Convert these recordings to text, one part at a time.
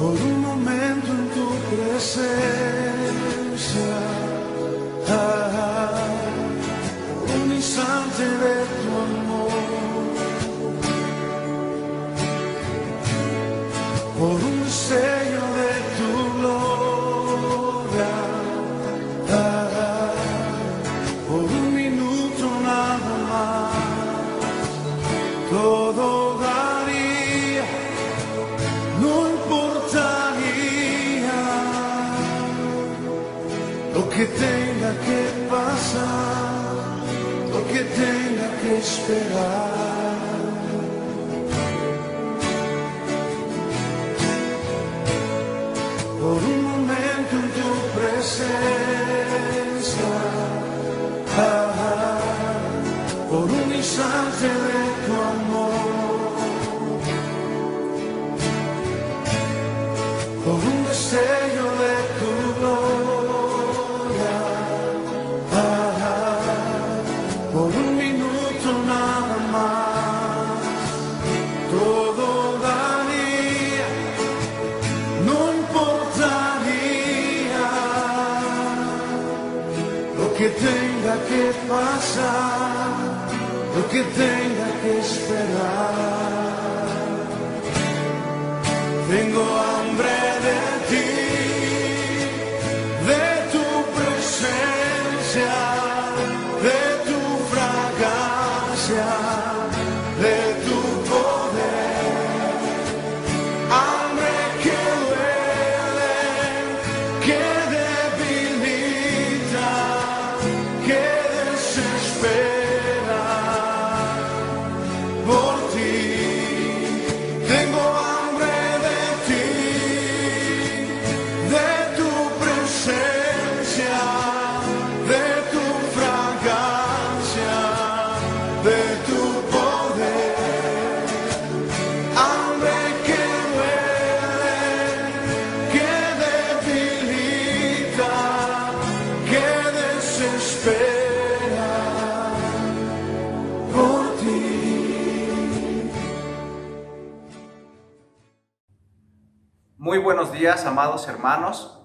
por un momento en tu presencia, un instante de tu amor, por un sello de tu gloria, por un minuto nada más, todo daría, no importaría lo que tenga que pasar, lo que tenga que esperar. Por un momento en tu presencia, por un instante de tu amor, por un destello de tu gloria, por un minuto nada más, todo daría, no importaría lo que tenga que pasar, lo que tenga que esperar. Tengo hambre de ti, de tu presencia, de tu fragancia, de tu poder. Hambre que duele, que debilita, que desespera por ti. Tengo hambre de ti, de tu presencia, de tu fragancia, de tu poder. Hambre que duele, que debilita, que desespera por ti. Muy buenos días, amados hermanos.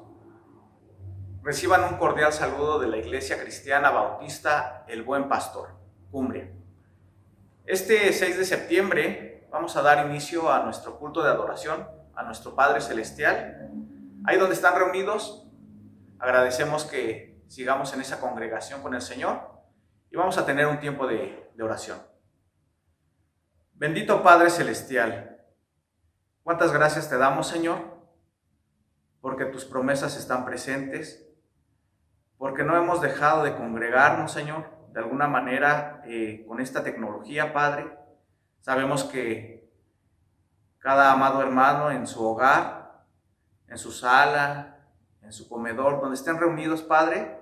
Reciban un cordial saludo de la Iglesia Cristiana Bautista El Buen Pastor, Cumbria. Este 6 de septiembre vamos a dar inicio a nuestro culto de adoración a nuestro Padre Celestial. Ahí donde están reunidos, agradecemos que sigamos en esa congregación con el Señor y vamos a tener un tiempo de oración. Bendito Padre Celestial, cuántas gracias te damos, Señor, porque tus promesas están presentes, porque no hemos dejado de congregarnos, Señor, de alguna manera con esta tecnología, Padre. Sabemos que cada amado hermano en su hogar, en su sala, en su comedor, donde estén reunidos, Padre,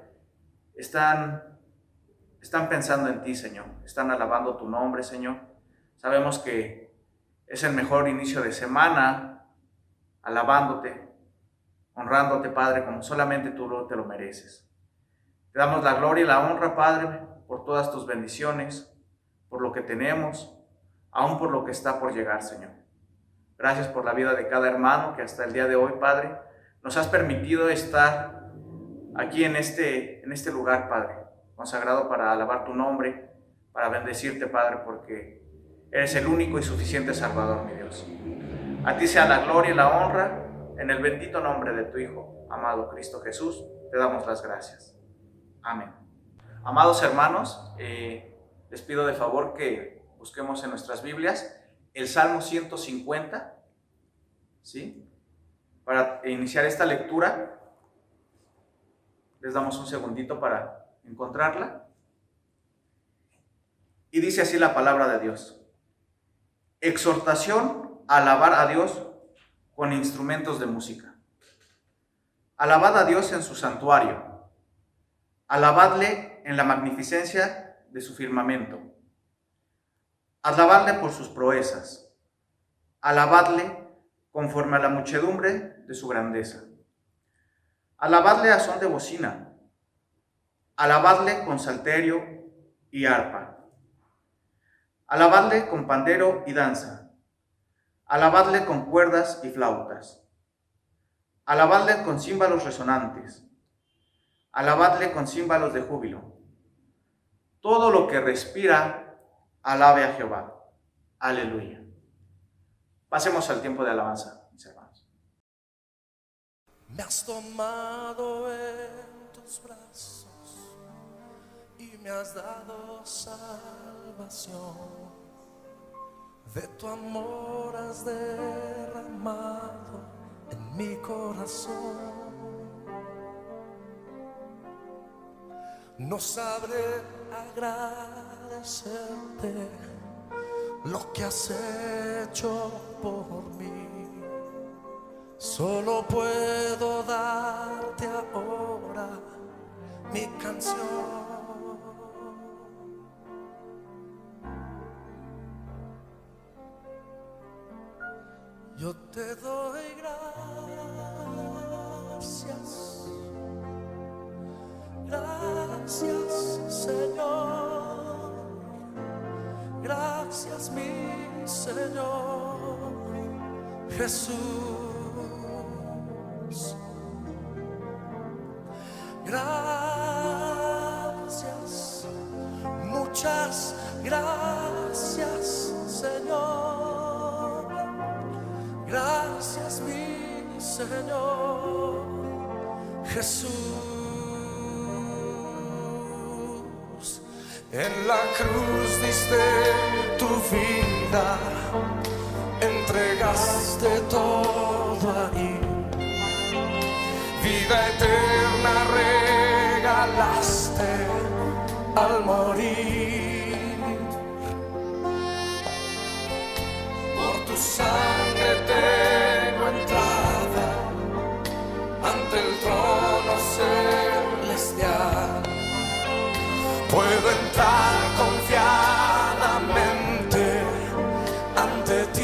están pensando en ti, Señor, están alabando tu nombre, Señor. Sabemos que es el mejor inicio de semana, alabándote, honrándote, Padre, como solamente tú te lo mereces. Te damos la gloria y la honra, Padre, por todas tus bendiciones, por lo que tenemos, aún por lo que está por llegar, Señor. Gracias por la vida de cada hermano que hasta el día de hoy, Padre, nos has permitido estar aquí en este lugar, Padre, consagrado para alabar tu nombre, para bendecirte, Padre, porque eres el único y suficiente Salvador, mi Dios. A ti sea la gloria y la honra, en el bendito nombre de tu Hijo, amado Cristo Jesús, te damos las gracias. Amén. Amados hermanos, les pido de favor que busquemos en nuestras Biblias el Salmo 150, ¿sí? Para iniciar esta lectura, les damos un segundito para encontrarla. Y dice así la palabra de Dios: exhortación a alabar a Dios con instrumentos de música. Alabad a Dios en su santuario, alabadle en la magnificencia de su firmamento, alabadle por sus proezas, alabadle conforme a la muchedumbre de su grandeza, alabadle a son de bocina, alabadle con salterio y arpa, alabadle con pandero y danza, alabadle con cuerdas y flautas, Alabadle con címbalos resonantes. Alabadle con címbalos de júbilo. Todo lo que respira, alabe a Jehová. Aleluya. Pasemos al tiempo de alabanza, mis hermanos. Me has tomado en tus brazos y me has dado salvación. De tu amor has derramado en mi corazón. No sabré agradecerte lo que has hecho por mí. Solo puedo darte ahora mi canción. Yo te doy gracias, gracias Señor, gracias mi Señor Jesús, gracias, muchas gracias Señor. Gracias mi Señor Jesús. En la cruz diste tu vida, entregaste todo ahí. Vida eterna regalaste al morir. Por tu sangre tengo entrada ante el trono celestial. Puedo entrar confiadamente ante ti.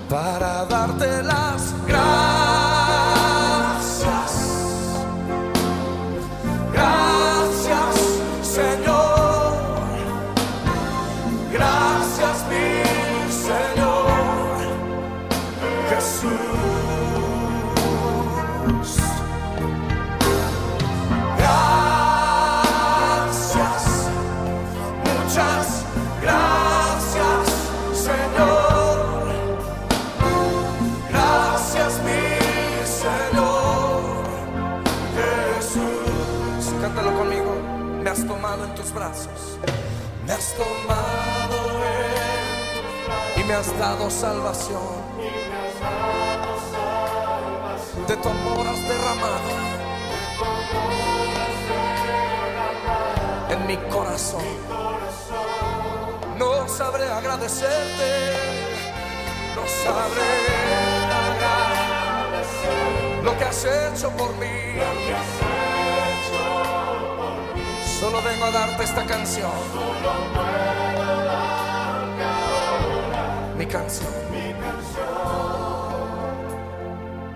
Para darte las gracias. Gracias, Señor. Gracias, mi Señor Jesús. Gracias, muchas gracias, Señor. Gracias, mi Señor Jesús. Cántalo conmigo. Me has tomado en tus brazos. Me has tomado y me has dado salvación. De tu amor has derramado en mi corazón. No sabré agradecerte, no sabré agradecer lo que has hecho por mí. Solo vengo a darte esta canción. Mi canción.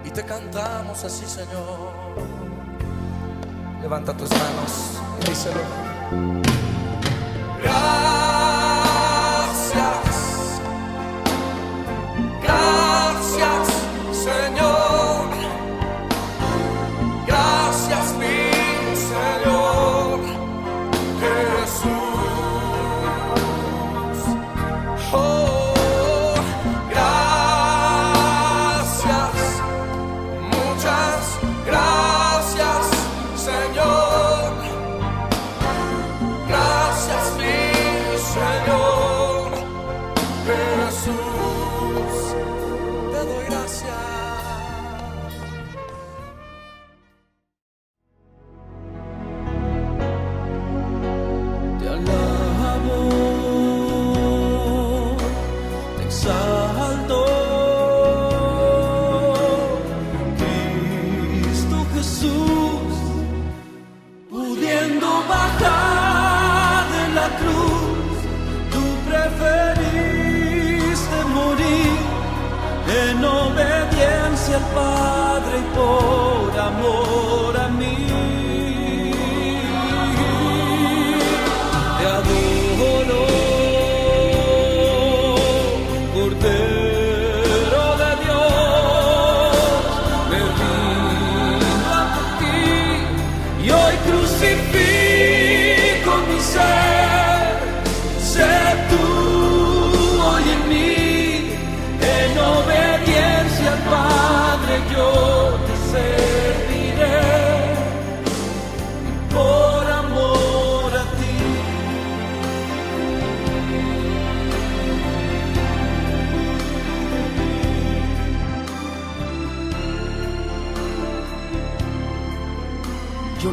Y te cantamos así, Señor. Levanta tus manos y díselo. Gracias, gracias, Señor. Gracias, mi Señor Jesús. Oh, gracias, muchas gracias, Señor. Gracias, mi Señor Jesús. Te doy gracias. Te alabo, te exalto, Cristo Jesús, pudiendo bajar de la cruz, tú preferiste morir en obediencia al Padre y por amor a mí. Te adoro,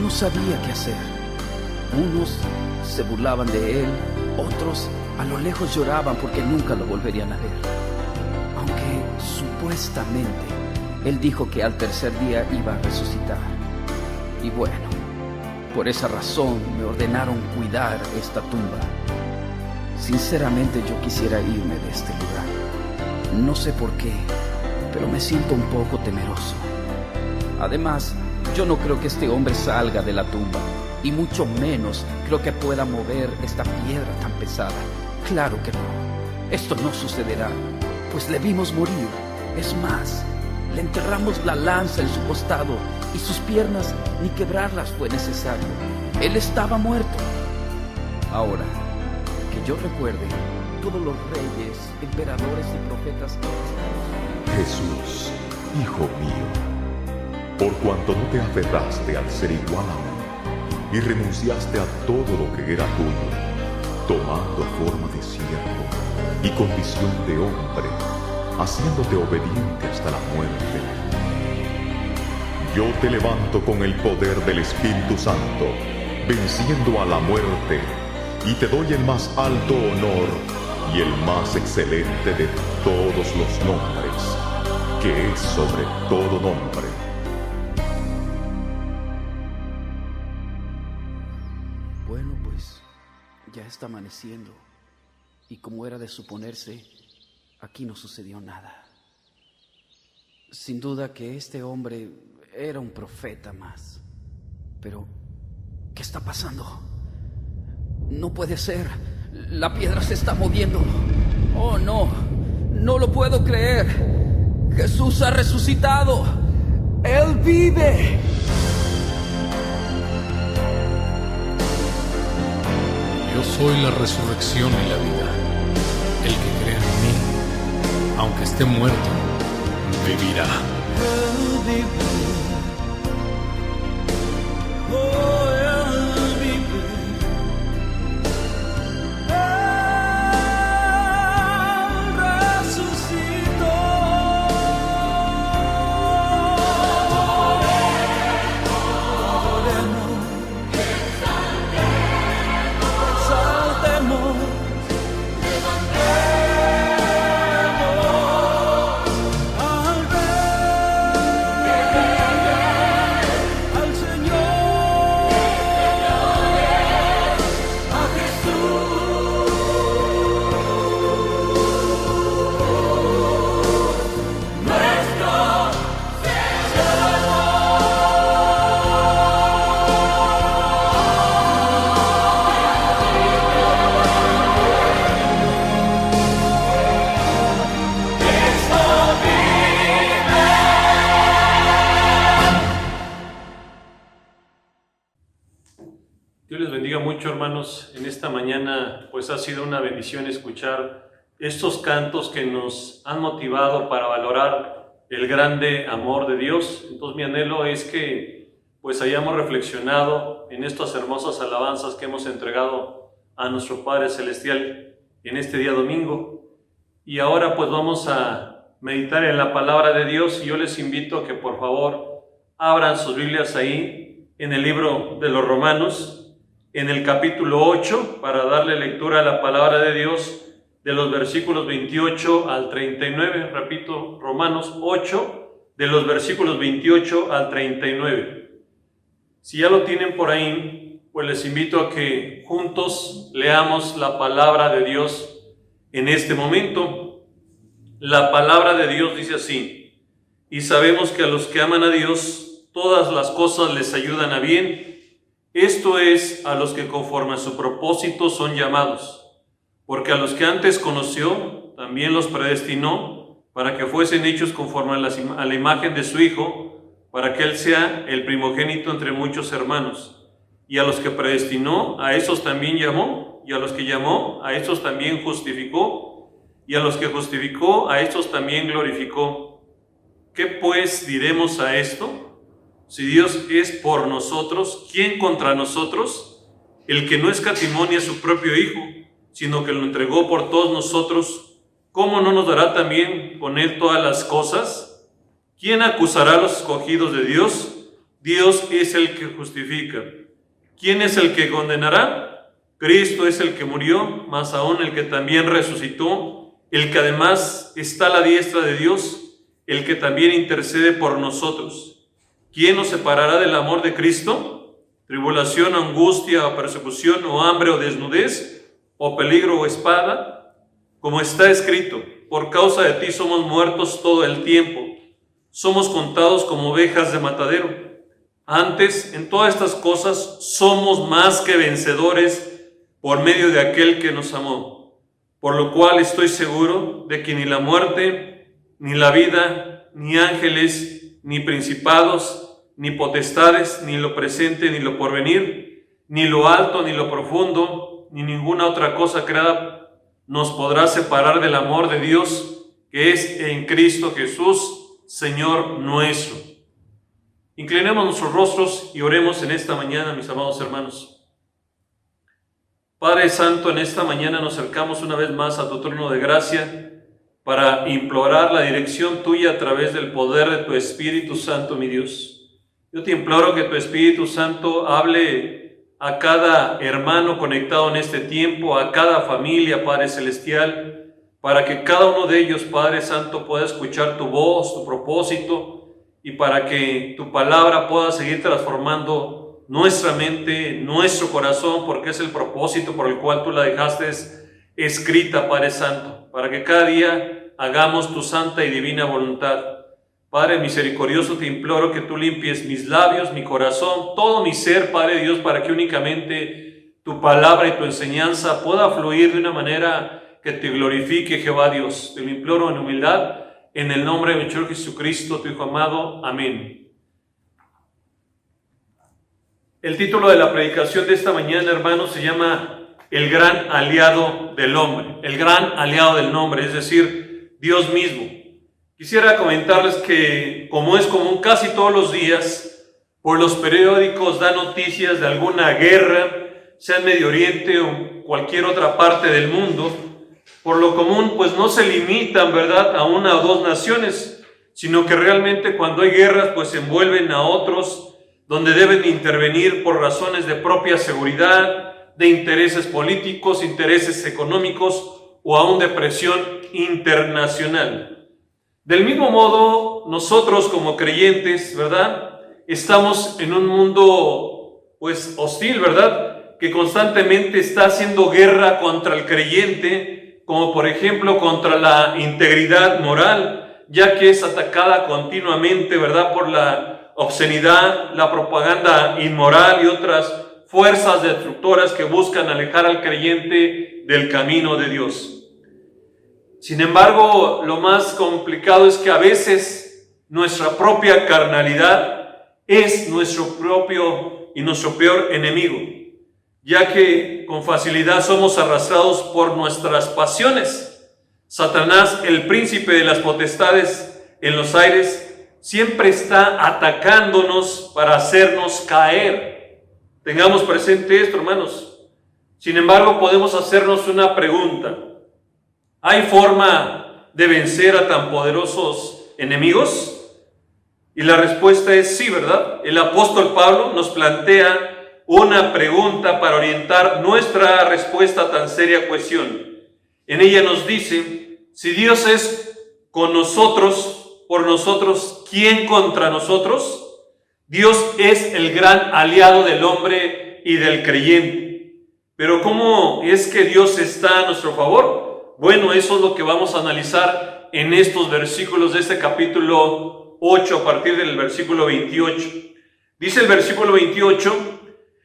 no sabía qué hacer. Unos se burlaban de él, otros a lo lejos lloraban porque nunca lo volverían a ver. Aunque supuestamente él dijo que al tercer día iba a resucitar. Y bueno, por esa razón me ordenaron cuidar esta tumba. Sinceramente yo quisiera irme de este lugar. No sé por qué, pero me siento un poco temeroso. Además, yo no creo que este hombre salga de la tumba, y mucho menos creo que pueda mover esta piedra tan pesada. Claro que no. Esto no sucederá, pues le vimos morir. Es más, le enterramos la lanza en su costado y sus piernas ni quebrarlas fue necesario. Él estaba muerto. Ahora, que yo recuerde, todos los reyes, emperadores y profetas... Jesús, Hijo mío, por cuanto no te aferraste al ser igual a mí y renunciaste a todo lo que era tuyo, tomando forma de siervo y condición de hombre, haciéndote obediente hasta la muerte. Yo te levanto con el poder del Espíritu Santo, venciendo a la muerte, y te doy el más alto honor y el más excelente de todos los nombres, que es sobre todo nombre. Bueno, pues ya está amaneciendo, y como era de suponerse, aquí no sucedió nada. Sin duda que este hombre era un profeta más. Pero, ¿qué está pasando? No puede ser. La piedra se está moviendo. Oh, no. No lo puedo creer. Jesús ha resucitado. Él vive. Yo soy la resurrección y la vida. El que cree en mí, aunque esté muerto, vivirá. Él vive. Oh, Él vive. Él resucitó. Adoremos, exaltemos, al Rey, al Señor, a Jesús, nuestro Dios les bendiga mucho, hermanos. En esta mañana pues ha sido una bendición escuchar estos cantos que nos han motivado para valorar el grande amor de Dios. Entonces mi anhelo es que pues hayamos reflexionado en estas hermosas alabanzas que hemos entregado a nuestro Padre Celestial en este día domingo. Y ahora pues vamos a meditar en la palabra de Dios, y yo les invito a que por favor abran sus Biblias ahí en el libro de los Romanos, en el capítulo 8, para darle lectura a la palabra de Dios, de los versículos 28 al 39. Repito, Romanos 8, de los versículos 28 al 39. Si ya lo tienen por ahí, pues les invito a que juntos leamos la palabra de Dios en este momento. La palabra de Dios dice así: y sabemos que a los que aman a Dios, todas las cosas les ayudan a bien. Esto es, a los que conforme a su propósito son llamados. Porque a los que antes conoció, también los predestinó para que fuesen hechos conforme a la imagen de su Hijo, para que Él sea el primogénito entre muchos hermanos. Y a los que predestinó, a esos también llamó, y a los que llamó, a esos también justificó, y a los que justificó, a estos también glorificó. ¿Qué pues diremos a esto? Si Dios es por nosotros, ¿quién contra nosotros? El que no escatimó ni a su propio Hijo, sino que lo entregó por todos nosotros, ¿cómo no nos dará también con Él todas las cosas? ¿Quién acusará a los escogidos de Dios? Dios es el que justifica. ¿Quién es el que condenará? Cristo es el que murió, más aún el que también resucitó, el que además está a la diestra de Dios, el que también intercede por nosotros. ¿Quién nos separará del amor de Cristo? ¿Tribulación, angustia, o persecución, o hambre, o desnudez, o peligro, o espada? Como está escrito, por causa de ti somos muertos todo el tiempo, somos contados como ovejas de matadero. Antes, en todas estas cosas, somos más que vencedores por medio de aquel que nos amó. Por lo cual estoy seguro de que ni la muerte, ni la vida, ni ángeles, ni principados, ni potestades, ni lo presente, ni lo porvenir, ni lo alto, ni lo profundo, ni ninguna otra cosa creada nos podrá separar del amor de Dios que es en Cristo Jesús, Señor nuestro. Inclinemos nuestros rostros y oremos en esta mañana, mis amados hermanos. Padre Santo, en esta mañana nos acercamos una vez más a tu trono de gracia para implorar la dirección tuya a través del poder de tu Espíritu Santo, mi Dios. Yo te imploro que tu Espíritu Santo hable a cada hermano conectado en este tiempo, a cada familia, Padre Celestial, para que cada uno de ellos, Padre Santo, pueda escuchar tu voz, tu propósito, y para que tu palabra pueda seguir transformando nuestra mente, nuestro corazón, porque es el propósito por el cual tú la dejaste escrita, Padre Santo, para que cada día hagamos tu santa y divina voluntad. Padre misericordioso, te imploro que tú limpies mis labios, mi corazón, todo mi ser, Padre Dios, para que únicamente tu palabra y tu enseñanza pueda fluir de una manera que te glorifique, Jehová Dios. Te lo imploro en humildad, en el nombre de mi Señor Jesucristo, tu Hijo amado. Amén. El título de la predicación de esta mañana, hermanos, se llama El gran aliado del hombre. El gran aliado del hombre, es decir, Dios mismo. Quisiera comentarles que, como es común casi todos los días, por los periódicos dan noticias de alguna guerra, sea en Medio Oriente o cualquier otra parte del mundo. Por lo común, pues no se limitan, ¿verdad?, a una o dos naciones, sino que realmente cuando hay guerras, pues se envuelven a otros, donde deben intervenir por razones de propia seguridad, de intereses políticos, intereses económicos o aún de presión internacional. Del mismo modo, nosotros como creyentes, ¿verdad?, estamos en un mundo, pues, hostil, ¿verdad?, que constantemente está haciendo guerra contra el creyente, como por ejemplo contra la integridad moral, ya que es atacada continuamente, ¿verdad?, por la obscenidad, la propaganda inmoral y otras fuerzas destructoras que buscan alejar al creyente del camino de Dios. Sin embargo, lo más complicado es que a veces nuestra propia carnalidad es nuestro propio y nuestro peor enemigo, ya que con facilidad somos arrastrados por nuestras pasiones. Satanás, el príncipe de las potestades en los aires, siempre está atacándonos para hacernos caer. Tengamos presente esto, hermanos. Sin embargo, podemos hacernos una pregunta. ¿Hay forma de vencer a tan poderosos enemigos? Y la respuesta es sí, ¿verdad? El apóstol Pablo nos plantea una pregunta para orientar nuestra respuesta a tan seria cuestión. En ella nos dice, si Dios es con nosotros, por nosotros, ¿quién contra nosotros? Dios es el gran aliado del hombre y del creyente. Pero ¿cómo es que Dios está a nuestro favor? Bueno, eso es lo que vamos a analizar en estos versículos de este capítulo 8, a partir del versículo 28. Dice el versículo 28,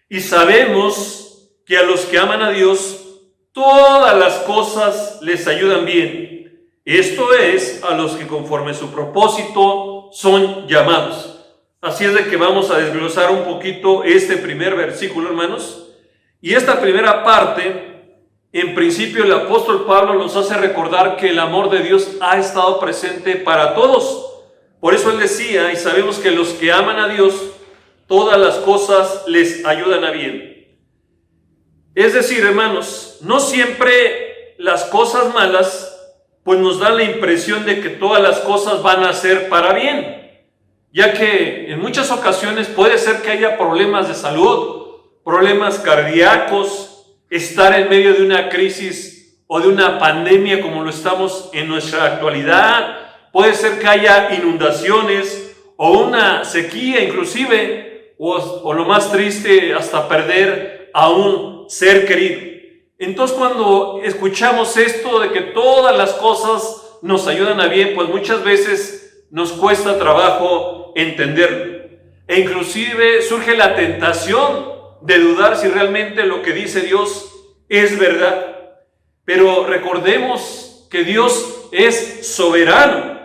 y sabemos que a los que aman a Dios, todas las cosas les ayudan bien. Esto es, a los que conforme su propósito son llamados. Así es de que vamos a desglosar un poquito este primer versículo, hermanos. Y esta primera parte, en principio el apóstol Pablo nos hace recordar que el amor de Dios ha estado presente para todos. Por eso él decía, y sabemos que los que aman a Dios, todas las cosas les ayudan a bien. Es decir, hermanos, no siempre las cosas malas pues nos dan la impresión de que todas las cosas van a ser para bien. ya que en muchas ocasiones puede ser que haya problemas de salud, problemas cardíacos, estar en medio de una crisis o de una pandemia como lo estamos en nuestra actualidad, puede ser que haya inundaciones o una sequía inclusive, o lo más triste, hasta perder a un ser querido. Entonces, cuando escuchamos esto de que todas las cosas nos ayudan a bien, pues muchas veces nos cuesta trabajo entenderlo. E inclusive surge la tentación de dudar si realmente lo que dice Dios es verdad. Pero recordemos que Dios es soberano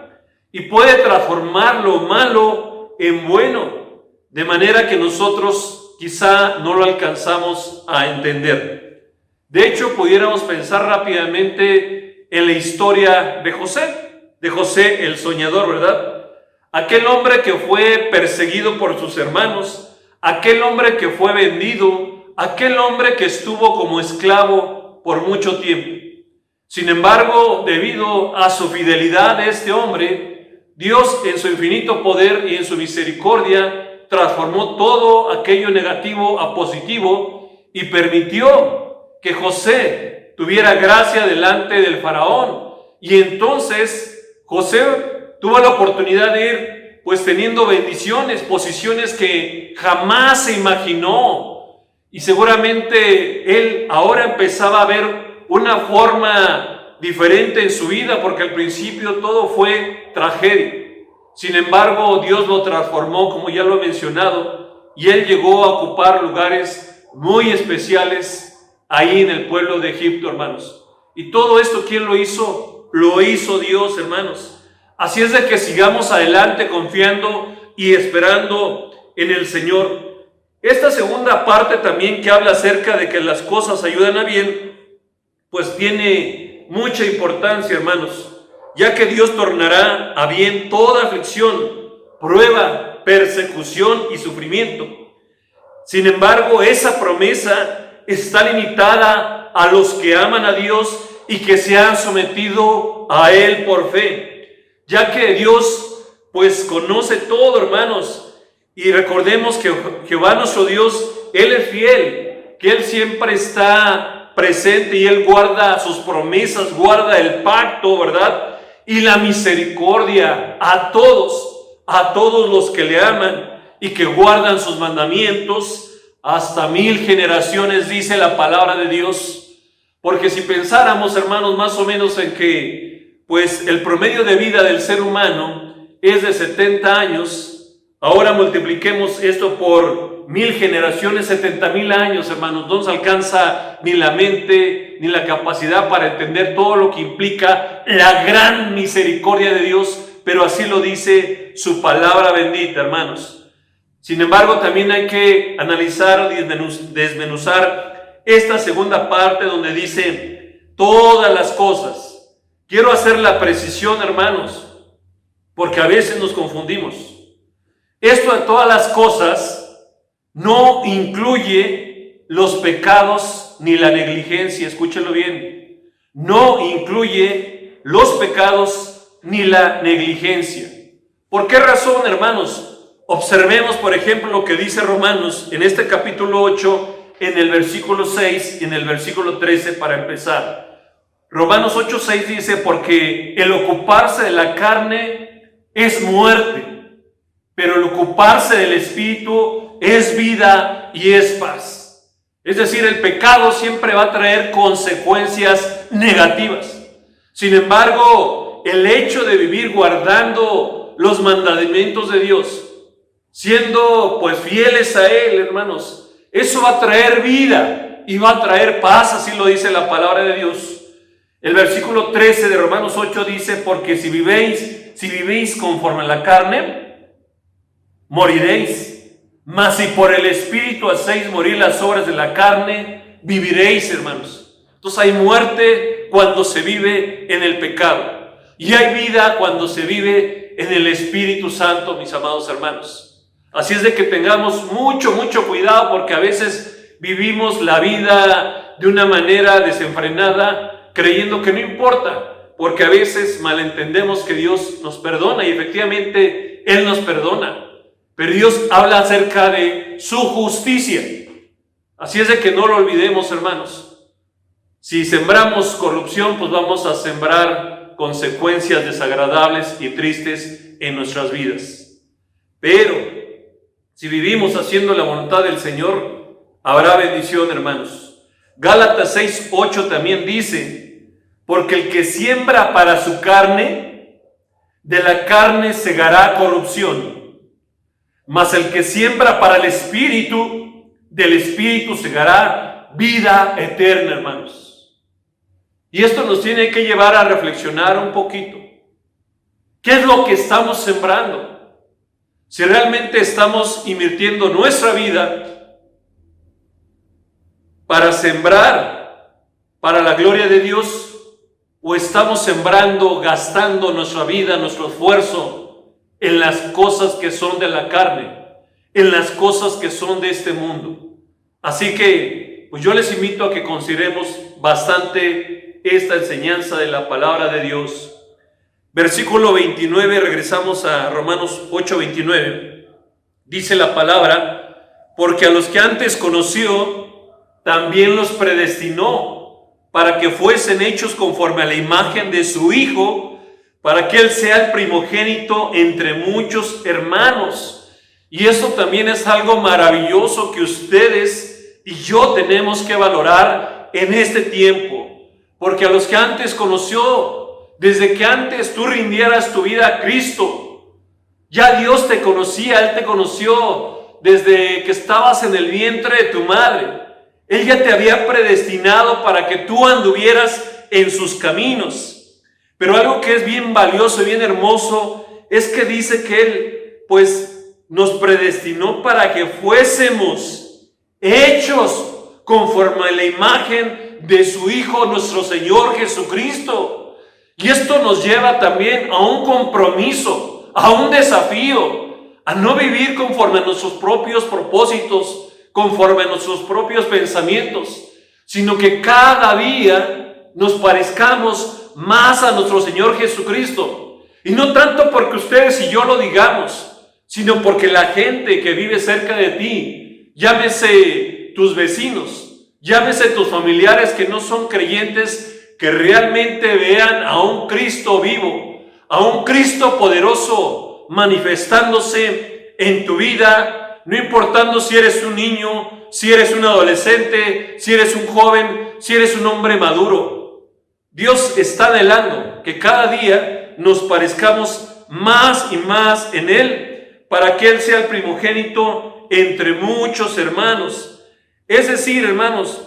y puede transformar lo malo en bueno, de manera que nosotros quizá no lo alcanzamos a entender. De hecho, pudiéramos pensar rápidamente en la historia de José el soñador, ¿verdad? Aquel hombre que fue perseguido por sus hermanos, aquel hombre que fue vendido, aquel hombre que estuvo como esclavo por mucho tiempo. Sin embargo, debido a su fidelidad de este hombre, Dios en su infinito poder y en su misericordia transformó todo aquello negativo a positivo y permitió que José tuviera gracia delante del faraón. Y entonces José tuvo la oportunidad de ir pues teniendo bendiciones, posiciones que jamás se imaginó. Y seguramente él ahora empezaba a ver una forma diferente en su vida, porque al principio todo fue tragedia. Sin embargo, Dios lo transformó, como ya lo he mencionado, y él llegó a ocupar lugares muy especiales ahí en el pueblo de Egipto, hermanos. Y todo esto, ¿quién lo hizo? Lo hizo Dios, hermanos. Así es de que sigamos adelante confiando y esperando en el Señor. Esta segunda parte también, que habla acerca de que las cosas ayudan a bien, pues tiene mucha importancia, hermanos, ya que Dios tornará a bien toda aflicción, prueba, persecución y sufrimiento. Sin embargo, esa promesa está limitada a los que aman a Dios y que se han sometido a Él por fe, ya que Dios pues conoce todo, hermanos. Y recordemos que Jehová nuestro Dios, Él es fiel, que Él siempre está presente y Él guarda sus promesas, guarda el pacto, ¿verdad? Y la misericordia a todos los que le aman y que guardan sus mandamientos hasta 1000 generaciones, dice la palabra de Dios. Porque si pensáramos, hermanos, más o menos en que pues el promedio de vida del ser humano es de 70 años, ahora multipliquemos esto por 1000 generaciones, 70,000 años, hermanos. No nos alcanza ni la mente ni la capacidad para entender todo lo que implica la gran misericordia de Dios, pero así lo dice su palabra bendita, hermanos. Sin embargo, también hay que analizar y desmenuzar esta segunda parte donde dice todas las cosas. Quiero hacer la precisión, hermanos, porque a veces nos confundimos. Esto de todas las cosas no incluye los pecados ni la negligencia. Escúchenlo bien. No incluye los pecados ni la negligencia. ¿Por qué razón, hermanos? Observemos, por ejemplo, lo que dice Romanos en este capítulo 8, en el versículo 6 y en el versículo 13 para empezar. Romanos 8:6 dice: porque el ocuparse de la carne es muerte, pero el ocuparse del Espíritu es vida y es paz. Es decir, el pecado siempre va a traer consecuencias negativas. Sin embargo, el hecho de vivir guardando los mandamientos de Dios, siendo pues fieles a Él, hermanos, eso va a traer vida y va a traer paz, así lo dice la palabra de Dios. El versículo 13 de Romanos 8 dice: porque si vivéis conforme a la carne, moriréis, mas si por el Espíritu hacéis morir las obras de la carne, viviréis, hermanos. Entonces hay muerte cuando se vive en el pecado, y hay vida cuando se vive en el Espíritu Santo, mis amados hermanos. Así es de que tengamos mucho cuidado, porque a veces vivimos la vida de una manera desenfrenada, creyendo que no importa, porque a veces malentendemos que Dios nos perdona, y efectivamente Él nos perdona. Pero Dios habla acerca de su justicia. Así es de que no lo olvidemos, hermanos. Si sembramos corrupción, pues vamos a sembrar consecuencias desagradables y tristes en nuestras vidas. Pero si vivimos haciendo la voluntad del Señor, habrá bendición, hermanos. Gálatas 6:8 también dice: porque el que siembra para su carne, de la carne segará corrupción, mas el que siembra para el Espíritu, del Espíritu segará vida eterna, hermanos. Y esto nos tiene que llevar a reflexionar un poquito. ¿Qué es lo que estamos sembrando? Si realmente estamos invirtiendo nuestra vida para sembrar para la gloria de Dios, o estamos sembrando, gastando nuestra vida, nuestro esfuerzo en las cosas que son de la carne, en las cosas que son de este mundo. Así que, pues yo les invito a que consideremos bastante esta enseñanza de la palabra de Dios. Versículo 29, regresamos a Romanos 8:29. Dice la palabra: porque a los que antes conoció, también los predestinó para que fuesen hechos conforme a la imagen de su Hijo, para que Él sea el primogénito entre muchos hermanos. Y eso también es algo maravilloso que ustedes y yo tenemos que valorar en este tiempo. Porque a los que antes conoció, desde que antes tú rindieras tu vida a Cristo, ya Dios te conocía. Él te conoció desde que estabas en el vientre de tu madre. Él ya te había predestinado para que tú anduvieras en sus caminos. Pero algo que es bien valioso y bien hermoso es que dice que Él, pues, nos predestinó para que fuésemos hechos conforme a la imagen de su Hijo, nuestro Señor Jesucristo. Y esto nos lleva también a un compromiso, a un desafío, a no vivir conforme a nuestros propios propósitos, conforme a nuestros propios pensamientos, sino que cada día nos parezcamos más a nuestro Señor Jesucristo. Y no tanto porque ustedes y yo lo digamos, sino porque la gente que vive cerca de ti, llámese tus vecinos, llámese tus familiares que no son creyentes, que realmente vean a un Cristo vivo, a un Cristo poderoso manifestándose en tu vida, no importando si eres un niño, si eres un adolescente, si eres un joven, si eres un hombre maduro. Dios está anhelando que cada día nos parezcamos más y más en Él, para que Él sea el primogénito entre muchos hermanos. Es decir, hermanos,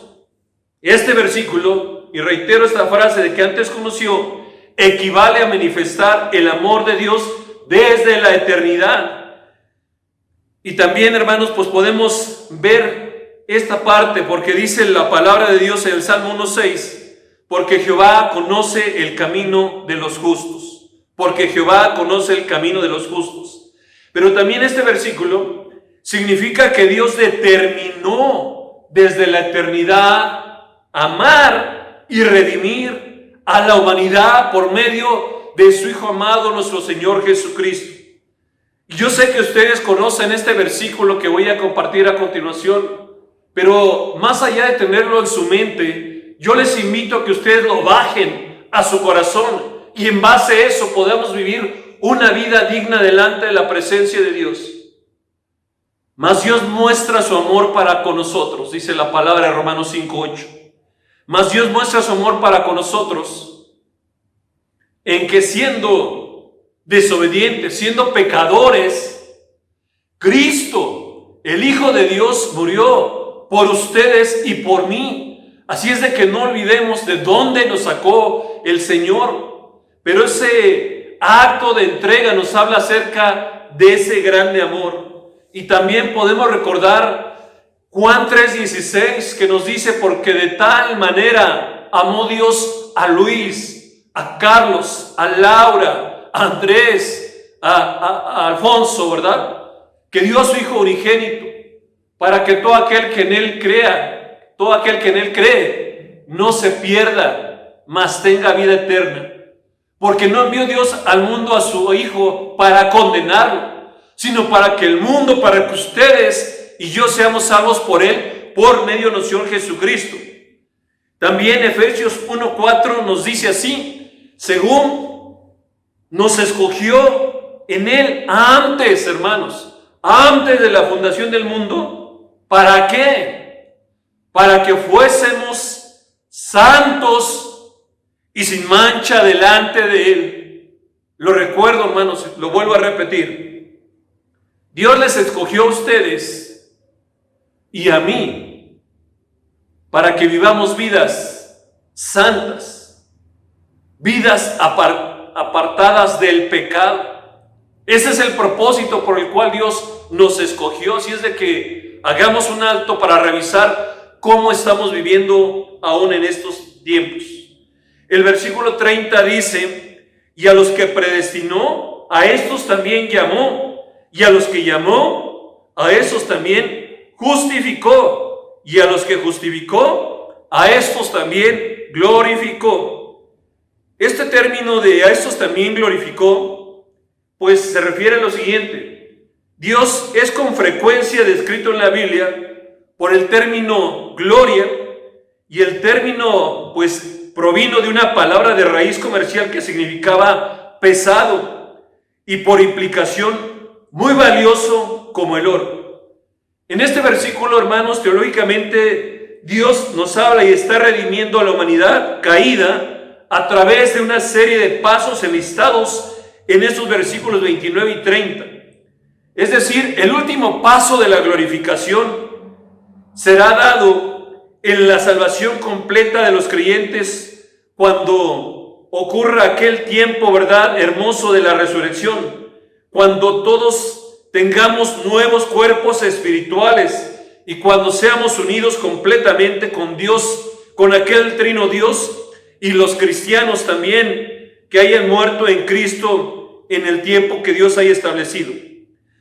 este versículo, y reitero esta frase de que antes conoció, equivale a manifestar el amor de Dios desde la eternidad. Y también, hermanos, pues podemos ver esta parte, porque dice la palabra de Dios en el Salmo 1:6, porque Jehová conoce el camino de los justos, porque Jehová conoce el camino de los justos. Pero también este versículo significa que Dios determinó desde la eternidad amar y redimir a la humanidad por medio de su Hijo amado, nuestro Señor Jesucristo. Y yo sé que ustedes conocen este versículo que voy a compartir a continuación, pero más allá de tenerlo en su mente, yo les invito a que ustedes lo bajen a su corazón y en base a eso podamos vivir una vida digna delante de la presencia de Dios. Mas Dios muestra su amor para con nosotros, dice la palabra de Romanos 5:8. Mas Dios muestra su amor para con nosotros en que siendo desobedientes, siendo pecadores, Cristo, el Hijo de Dios, murió por ustedes y por mí. Así es de que no olvidemos de dónde nos sacó el Señor. Pero ese acto de entrega nos habla acerca de ese grande amor. Y también podemos recordar Juan 3:16, que nos dice: porque de tal manera amó Dios a Luis, a Carlos, a Laura, a Andrés, a Alfonso, ¿verdad? Que dio a su Hijo unigénito, para que todo aquel que en Él crea, todo aquel que en Él cree, no se pierda, mas tenga vida eterna. Porque no envió Dios al mundo a su Hijo para condenarlo, sino para que el mundo, para que ustedes y yo seamos salvos por Él, por medio de nuestro Señor Jesucristo. También Efesios 1:4 nos dice así: según nos escogió en Él antes, hermanos, antes de la fundación del mundo. ¿Para qué? Para que fuésemos santos y sin mancha delante de Él. Lo recuerdo, hermanos, lo vuelvo a repetir. Dios les escogió a ustedes y a mí para que vivamos vidas santas, vidas apartadas del pecado. Ese es el propósito por el cual Dios nos escogió. Si es de que hagamos un alto para revisar cómo estamos viviendo aún en estos tiempos. El versículo 30 dice: y a los que predestinó, a estos también llamó, y a los que llamó, a esos también justificó, y a los que justificó, a estos también glorificó. Este término de a estos también glorificó, pues se refiere a lo siguiente: Dios es con frecuencia descrito en la Biblia por el término gloria, y el término pues provino de una palabra de raíz comercial que significaba pesado y por implicación muy valioso como el oro. En este versículo, hermanos, teológicamente Dios nos habla y está redimiendo a la humanidad caída a través de una serie de pasos enlistados en estos versículos 29 y 30. Es decir, el último paso de la glorificación será dado en la salvación completa de los creyentes cuando ocurra aquel tiempo, ¿verdad?, hermoso de la resurrección, cuando todos tengamos nuevos cuerpos espirituales y cuando seamos unidos completamente con Dios, con aquel trino Dios, y los cristianos también que hayan muerto en Cristo en el tiempo que Dios haya establecido.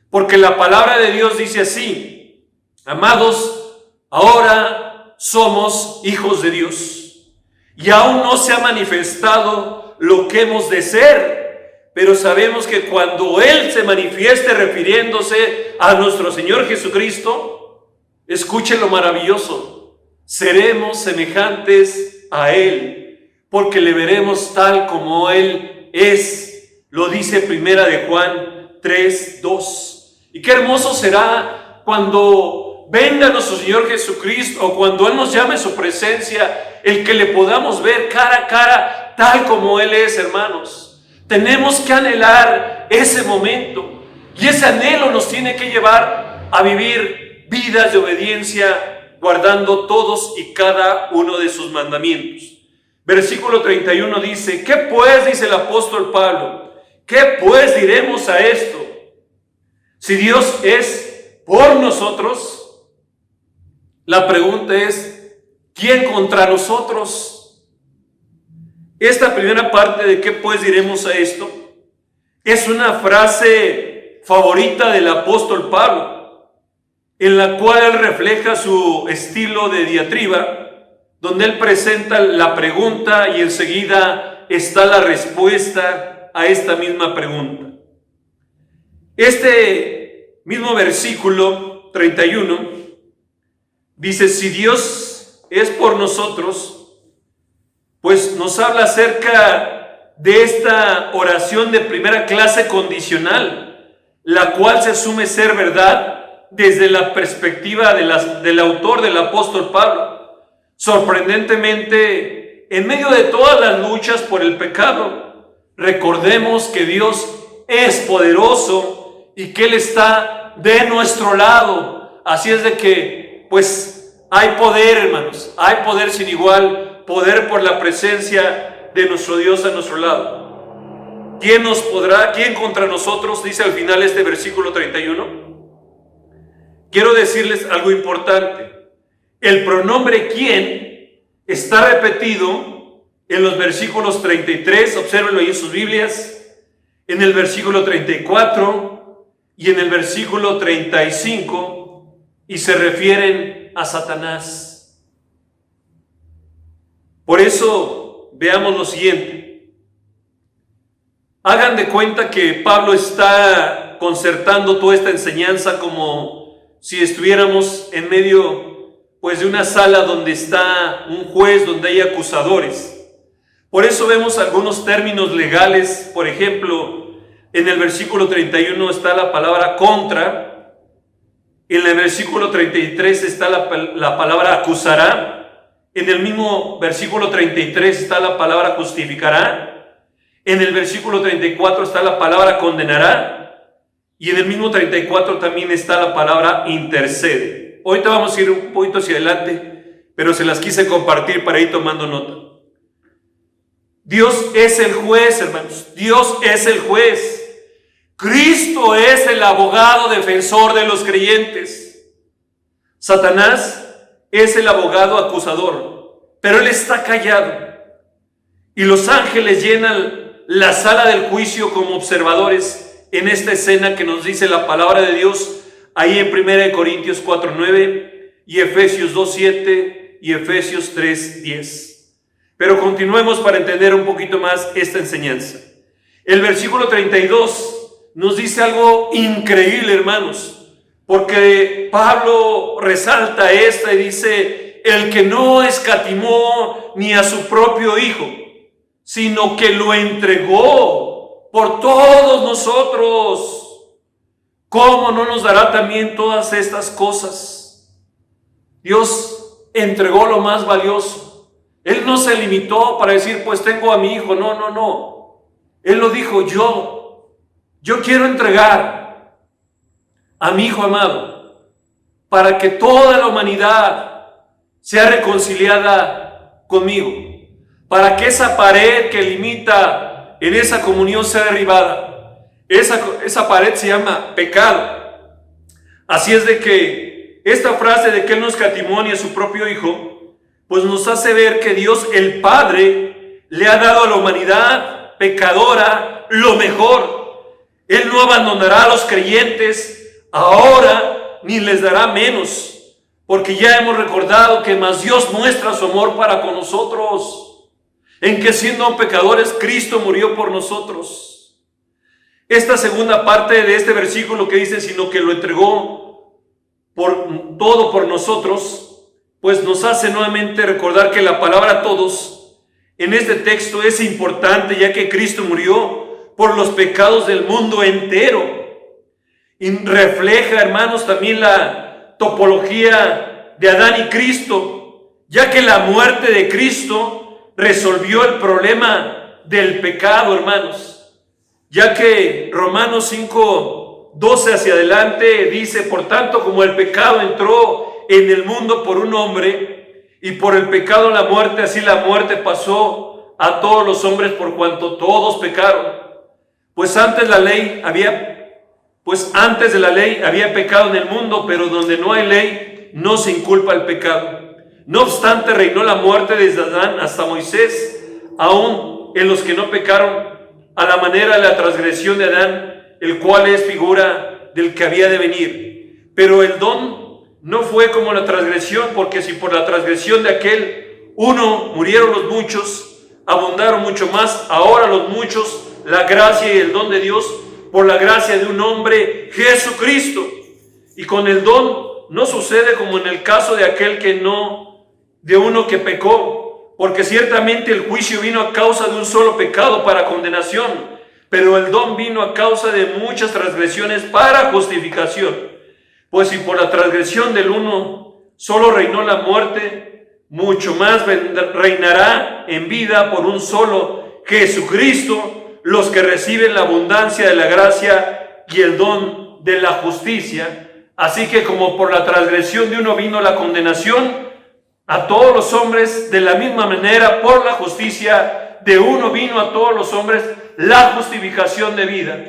Porque la palabra de Dios dice así: amados, ahora somos hijos de Dios, y aún no se ha manifestado lo que hemos de ser, pero sabemos que cuando Él se manifieste, refiriéndose a nuestro Señor Jesucristo, escuchen lo maravilloso: seremos semejantes a Él, porque le veremos tal como Él es. Lo dice Primera de Juan 3:2. Y qué hermoso será cuando venga nuestro Señor Jesucristo, o cuando Él nos llame a su presencia, el que le podamos ver cara a cara tal como Él es, hermanos. Tenemos que anhelar ese momento, y ese anhelo nos tiene que llevar a vivir vidas de obediencia, guardando todos y cada uno de sus mandamientos. Versículo 31 dice: ¿qué pues? Dice el apóstol Pablo, ¿qué pues diremos a esto? Si Dios es por nosotros, la pregunta es: ¿quién contra nosotros? Esta primera parte de ¿qué pues diremos a esto? Es una frase favorita del apóstol Pablo, en la cual él refleja su estilo de diatriba, donde él presenta la pregunta y enseguida está la respuesta a esta misma pregunta. Este mismo versículo 31 dice: si Dios es por nosotros, pues nos habla acerca de esta oración de primera clase condicional, la cual se asume ser verdad desde la perspectiva del autor, del apóstol Pablo. Sorprendentemente, en medio de todas las luchas por el pecado, recordemos que Dios es poderoso y que Él está de nuestro lado. Así es de que, pues, hay poder, hermanos, hay poder sin igual, poder por la presencia de nuestro Dios a nuestro lado. ¿Quién contra nosotros? Dice al final este versículo 31. Quiero decirles algo importante. El pronombre quién está repetido en los versículos 33, obsérvenlo ahí en sus Biblias, en el versículo 34 y en el versículo 35, y se refieren a Satanás. Por eso veamos lo siguiente. Hagan de cuenta que Pablo está concertando toda esta enseñanza como si estuviéramos en medio, pues, de una sala donde está un juez, donde hay acusadores. Por eso vemos algunos términos legales. Por ejemplo, en el versículo 31 está la palabra contra, en el versículo 33 está la palabra acusará, en el mismo versículo 33 está la palabra justificará, en el versículo 34 está la palabra condenará, y en el mismo 34 también está la palabra intercede. Ahorita vamos a ir un poquito hacia adelante, pero se las quise compartir para ir tomando nota. Dios es el juez, hermanos. Dios es el juez. Cristo es el abogado defensor de los creyentes. Satanás es el abogado acusador, pero él está callado. Y los ángeles llenan la sala del juicio como observadores en esta escena que nos dice la palabra de Dios ahí en 1 Corintios 4:9 y Efesios 2:7 y Efesios 3:10. Pero continuemos para entender un poquito más esta enseñanza. El versículo 32 nos dice algo increíble, hermanos, porque Pablo resalta esta y dice: el que no escatimó ni a su propio Hijo, sino que lo entregó por todos nosotros, ¿cómo no nos dará también todas estas cosas? Dios entregó lo más valioso. Él no se limitó para decir, pues tengo a mi hijo. No. Él lo dijo: yo quiero entregar a mi hijo amado para que toda la humanidad sea reconciliada conmigo, para que esa pared que limita en esa comunión sea derribada. Esa pared se llama pecado. Así es de que esta frase de que Él no escatimó ni a su propio Hijo, pues nos hace ver que Dios el Padre le ha dado a la humanidad pecadora lo mejor. Él no abandonará a los creyentes ahora ni les dará menos, porque ya hemos recordado que más Dios muestra su amor para con nosotros, en que siendo pecadores Cristo murió por nosotros. Esta segunda parte de este versículo que dice, sino que lo entregó todo por nosotros, pues nos hace nuevamente recordar que la palabra todos en este texto es importante, ya que Cristo murió por los pecados del mundo entero. Y refleja, hermanos, también la topología de Adán y Cristo, ya que la muerte de Cristo resolvió el problema del pecado, hermanos. Ya que Romanos 5:12 hacia adelante dice: por tanto, como el pecado entró en el mundo por un hombre, y por el pecado la muerte, así la muerte pasó a todos los hombres por cuanto todos pecaron. Pues antes de la ley había pecado en el mundo, pero donde no hay ley no se inculpa el pecado. No obstante, reinó la muerte desde Adán hasta Moisés, aún en los que no pecaron, a la manera de la transgresión de Adán, el cual es figura del que había de venir. Pero el don no fue como la transgresión, porque si por la transgresión de aquel uno murieron los muchos, abundaron mucho más ahora los muchos la gracia y el don de Dios por la gracia de un hombre, Jesucristo. Y con el don no sucede como en el caso de aquel de uno que pecó, porque ciertamente el juicio vino a causa de un solo pecado para condenación, pero el don vino a causa de muchas transgresiones para justificación. Pues si por la transgresión del uno solo reinó la muerte, mucho más reinará en vida por un solo, Jesucristo, los que reciben la abundancia de la gracia y el don de la justicia. Así que como por la transgresión de uno vino la condenación a todos los hombres, de la misma manera por la justicia de uno vino a todos los hombres la justificación de vida.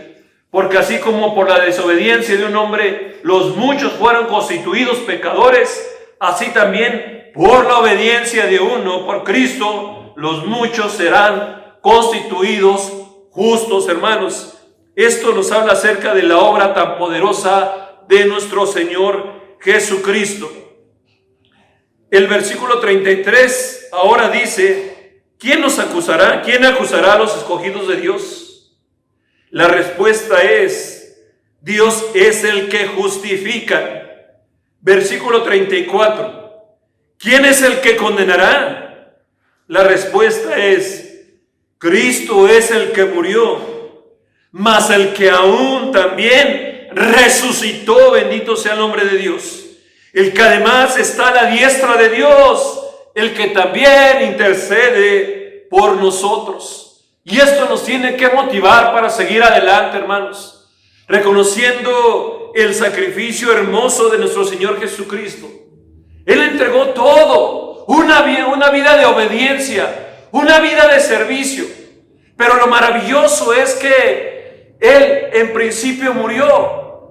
Porque así como por la desobediencia de un hombre los muchos fueron constituidos pecadores, así también por la obediencia de uno, por Cristo, los muchos serán constituidos justos, hermanos. Esto nos habla acerca de la obra tan poderosa de nuestro Señor Jesucristo. El versículo 33 ahora dice: ¿quién nos acusará? ¿Quién acusará a los escogidos de Dios? La respuesta es, Dios es el que justifica. Versículo 34. ¿Quién es el que condenará? La respuesta es, Cristo es el que murió, mas el que aún también resucitó, bendito sea el nombre de Dios, el que además está a la diestra de Dios, el que también intercede por nosotros. Y esto nos tiene que motivar para seguir adelante, hermanos, reconociendo el sacrificio hermoso de nuestro Señor Jesucristo. Él entregó todo, una vida de obediencia, una vida de servicio. Pero lo maravilloso es que Él en principio murió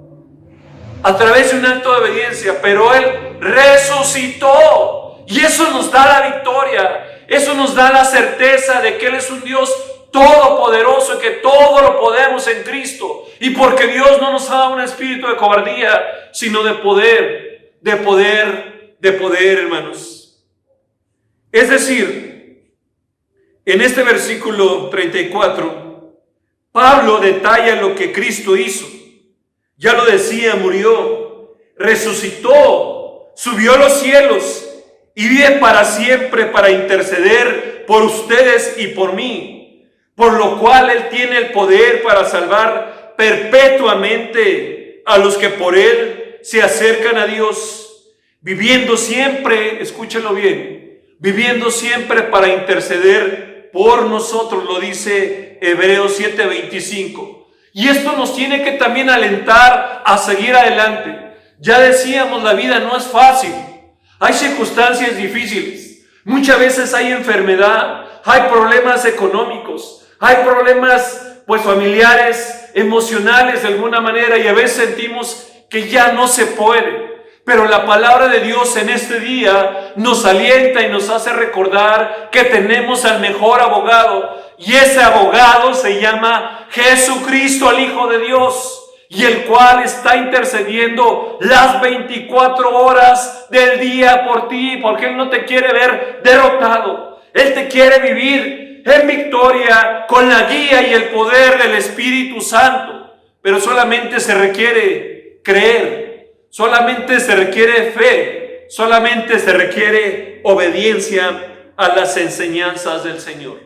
a través de un acto de obediencia, pero Él resucitó. Y eso nos da la victoria, eso nos da la certeza de que Él es un Dios todopoderoso y que todo lo podemos en Cristo. Y porque Dios no nos ha dado un espíritu de cobardía, sino de poder, hermanos. Es decir, en este versículo 34, Pablo detalla lo que Cristo hizo. Ya lo decía, murió, resucitó, subió a los cielos y vive para siempre para interceder por ustedes y por mí, por lo cual Él tiene el poder para salvar perpetuamente a los que por Él se acercan a Dios, viviendo siempre, escúchenlo bien, viviendo siempre para interceder por nosotros, lo dice Hebreos 7:25. Y esto nos tiene que también alentar a seguir adelante. Ya decíamos, la vida no es fácil. Hay circunstancias difíciles. Muchas veces hay enfermedad, hay problemas económicos, hay problemas familiares, emocionales de alguna manera, y a veces sentimos que ya no se puede. Pero la palabra de Dios en este día nos alienta y nos hace recordar que tenemos al mejor abogado, y ese abogado se llama Jesucristo, el Hijo de Dios, y el cual está intercediendo las 24 horas del día por ti, porque Él no te quiere ver derrotado. Él te quiere vivir en victoria con la guía y el poder del Espíritu Santo. Pero solamente se requiere creer, solamente se requiere fe, solamente se requiere obediencia a las enseñanzas del Señor.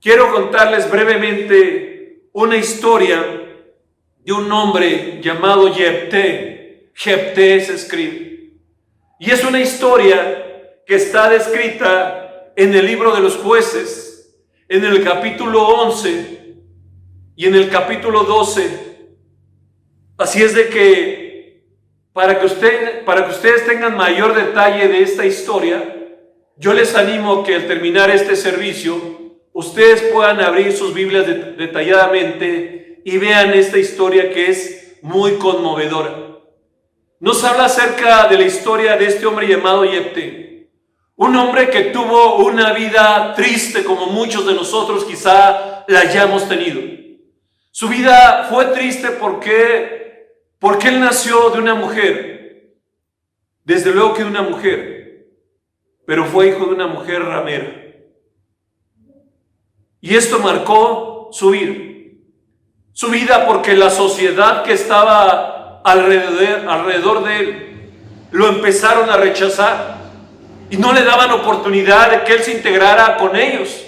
Quiero contarles brevemente una historia de un hombre llamado Jefté. Jefté se escribe. Y es una historia que está descrita en el libro de los Jueces, en el capítulo 11 y en el capítulo 12. Así es de que para que ustedes tengan mayor detalle de esta historia, yo les animo que al terminar este servicio, ustedes puedan abrir sus Biblias detalladamente y vean esta historia que es muy conmovedora. Nos habla acerca de la historia de este hombre llamado Jefté, un hombre que tuvo una vida triste como muchos de nosotros quizá la hayamos tenido. Su vida fue triste porque él nació de una mujer, desde luego que de una mujer, pero fue hijo de una mujer ramera. Y esto marcó su vida porque la sociedad que estaba alrededor de él lo empezaron a rechazar y no le daban oportunidad de que él se integrara con ellos,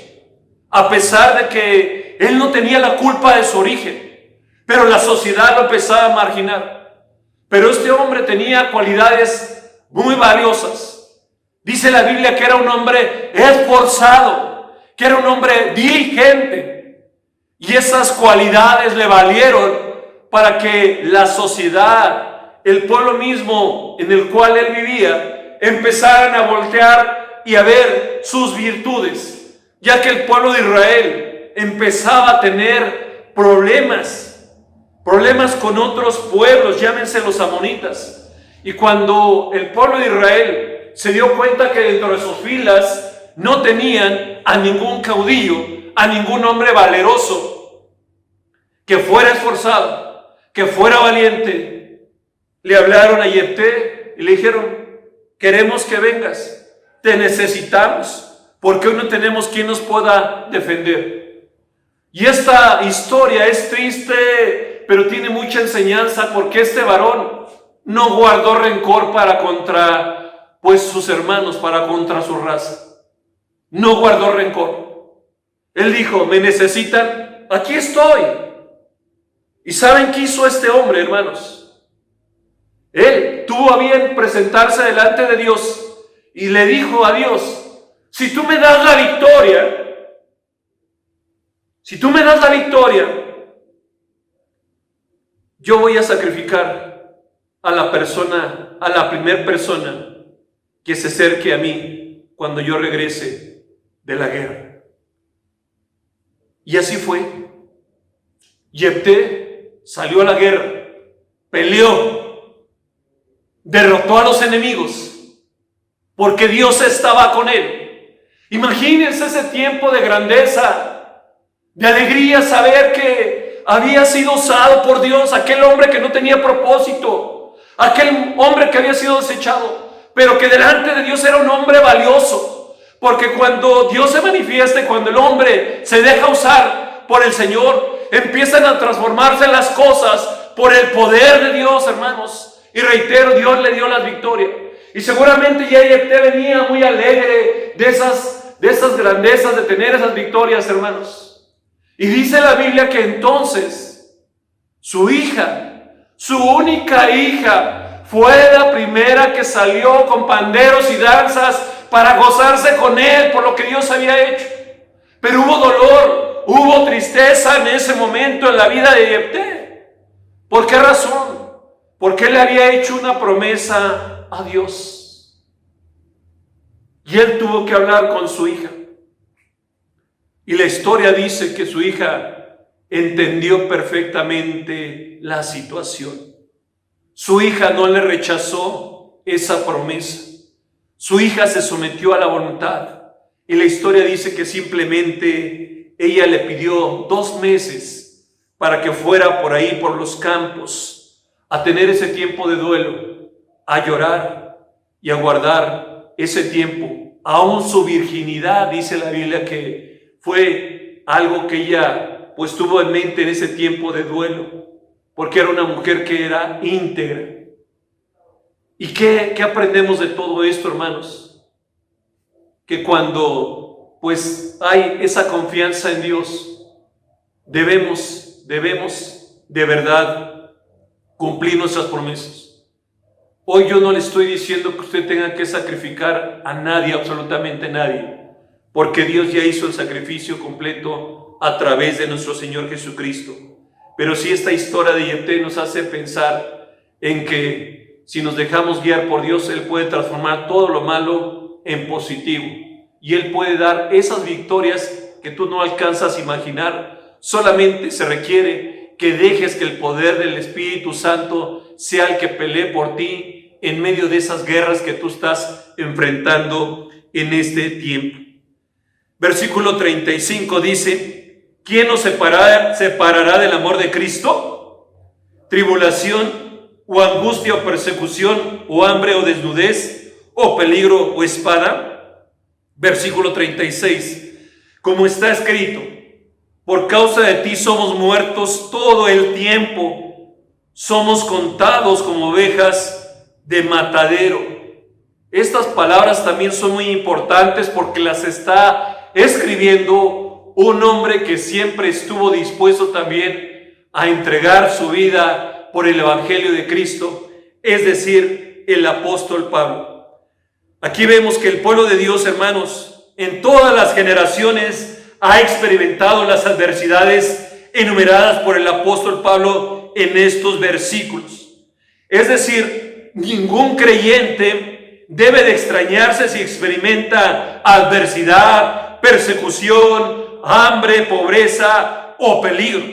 a pesar de que él no tenía la culpa de su origen, pero la sociedad lo empezaba a marginar. Pero este hombre tenía cualidades muy valiosas. Dice la Biblia que era un hombre esforzado, que era un hombre diligente, y esas cualidades le valieron para que la sociedad, el pueblo mismo en el cual él vivía, empezaran a voltear y a ver sus virtudes, ya que el pueblo de Israel empezaba a tener problemas con otros pueblos, llámense los amonitas. Y cuando el pueblo de Israel se dio cuenta que dentro de sus filas no tenían a ningún caudillo, a ningún hombre valeroso, que fuera esforzado, que fuera valiente, le hablaron a Jefté y le dijeron: queremos que vengas, te necesitamos, porque hoy no tenemos quien nos pueda defender. Y esta historia es triste, pero tiene mucha enseñanza, porque este varón no guardó rencor para contra sus hermanos, para contra su raza. No guardó rencor. Él dijo: me necesitan, aquí estoy. ¿Y saben qué hizo este hombre, hermanos? Él tuvo a bien presentarse delante de Dios y le dijo a Dios: si tú me das la victoria, yo voy a sacrificar a la primera persona que se acerque a mí cuando yo regrese de la guerra. Y así fue. Jefté salió a la guerra, peleó, derrotó a los enemigos, porque Dios estaba con él. Imagínense ese tiempo de grandeza, de alegría, saber que había sido usado por Dios, aquel hombre que no tenía propósito, aquel hombre que había sido desechado, pero que delante de Dios era un hombre valioso, porque cuando Dios se manifiesta, cuando el hombre se deja usar por el Señor, empiezan a transformarse las cosas por el poder de Dios, hermanos. Y reitero, Dios le dio las victorias. Y seguramente ya Jefté venía muy alegre de esas grandezas, de tener esas victorias, hermanos. Y dice la Biblia que entonces su hija, su única hija, fue la primera que salió con panderos y danzas para gozarse con él por lo que Dios había hecho. Pero hubo dolor, hubo tristeza en ese momento en la vida de Jefté. ¿Por qué razón? Porque él le había hecho una promesa a Dios. Y él tuvo que hablar con su hija. Y la historia dice que su hija entendió perfectamente la situación. Su hija no le rechazó esa promesa. Su hija se sometió a la voluntad. Y la historia dice que simplemente ella le pidió 2 meses para que fuera por ahí, por los campos, a tener ese tiempo de duelo, a llorar y a guardar ese tiempo. Aún su virginidad, dice la Biblia, que fue algo que ella tuvo en mente en ese tiempo de duelo, porque era una mujer que era íntegra. ¿Y qué aprendemos de todo esto, hermanos? Que cuando hay esa confianza en Dios, debemos de verdad cumplir nuestras promesas. Hoy yo no le estoy diciendo que usted tenga que sacrificar a nadie, absolutamente nadie, porque Dios ya hizo el sacrificio completo a través de nuestro Señor Jesucristo. Pero sí, esta historia de Jefté nos hace pensar en que si nos dejamos guiar por Dios, Él puede transformar todo lo malo en positivo. Y Él puede dar esas victorias que tú no alcanzas a imaginar. Solamente se requiere que dejes que el poder del Espíritu Santo sea el que pelee por ti en medio de esas guerras que tú estás enfrentando en este tiempo. Versículo 35 dice: ¿quién nos separará del amor de Cristo? ¿Tribulación, o angustia, o persecución, o hambre, o desnudez, o peligro, o espada? Versículo 36: como está escrito, por causa de ti somos muertos todo el tiempo, somos contados como ovejas de matadero. Estas palabras también son muy importantes porque las está escribiendo un hombre que siempre estuvo dispuesto también a entregar su vida por el Evangelio de Cristo, es decir, el apóstol Pablo. Aquí vemos que el pueblo de Dios, hermanos, en todas las generaciones ha experimentado las adversidades enumeradas por el apóstol Pablo en estos versículos. Es decir, ningún creyente debe de extrañarse si experimenta adversidad, persecución, hambre, pobreza o peligro.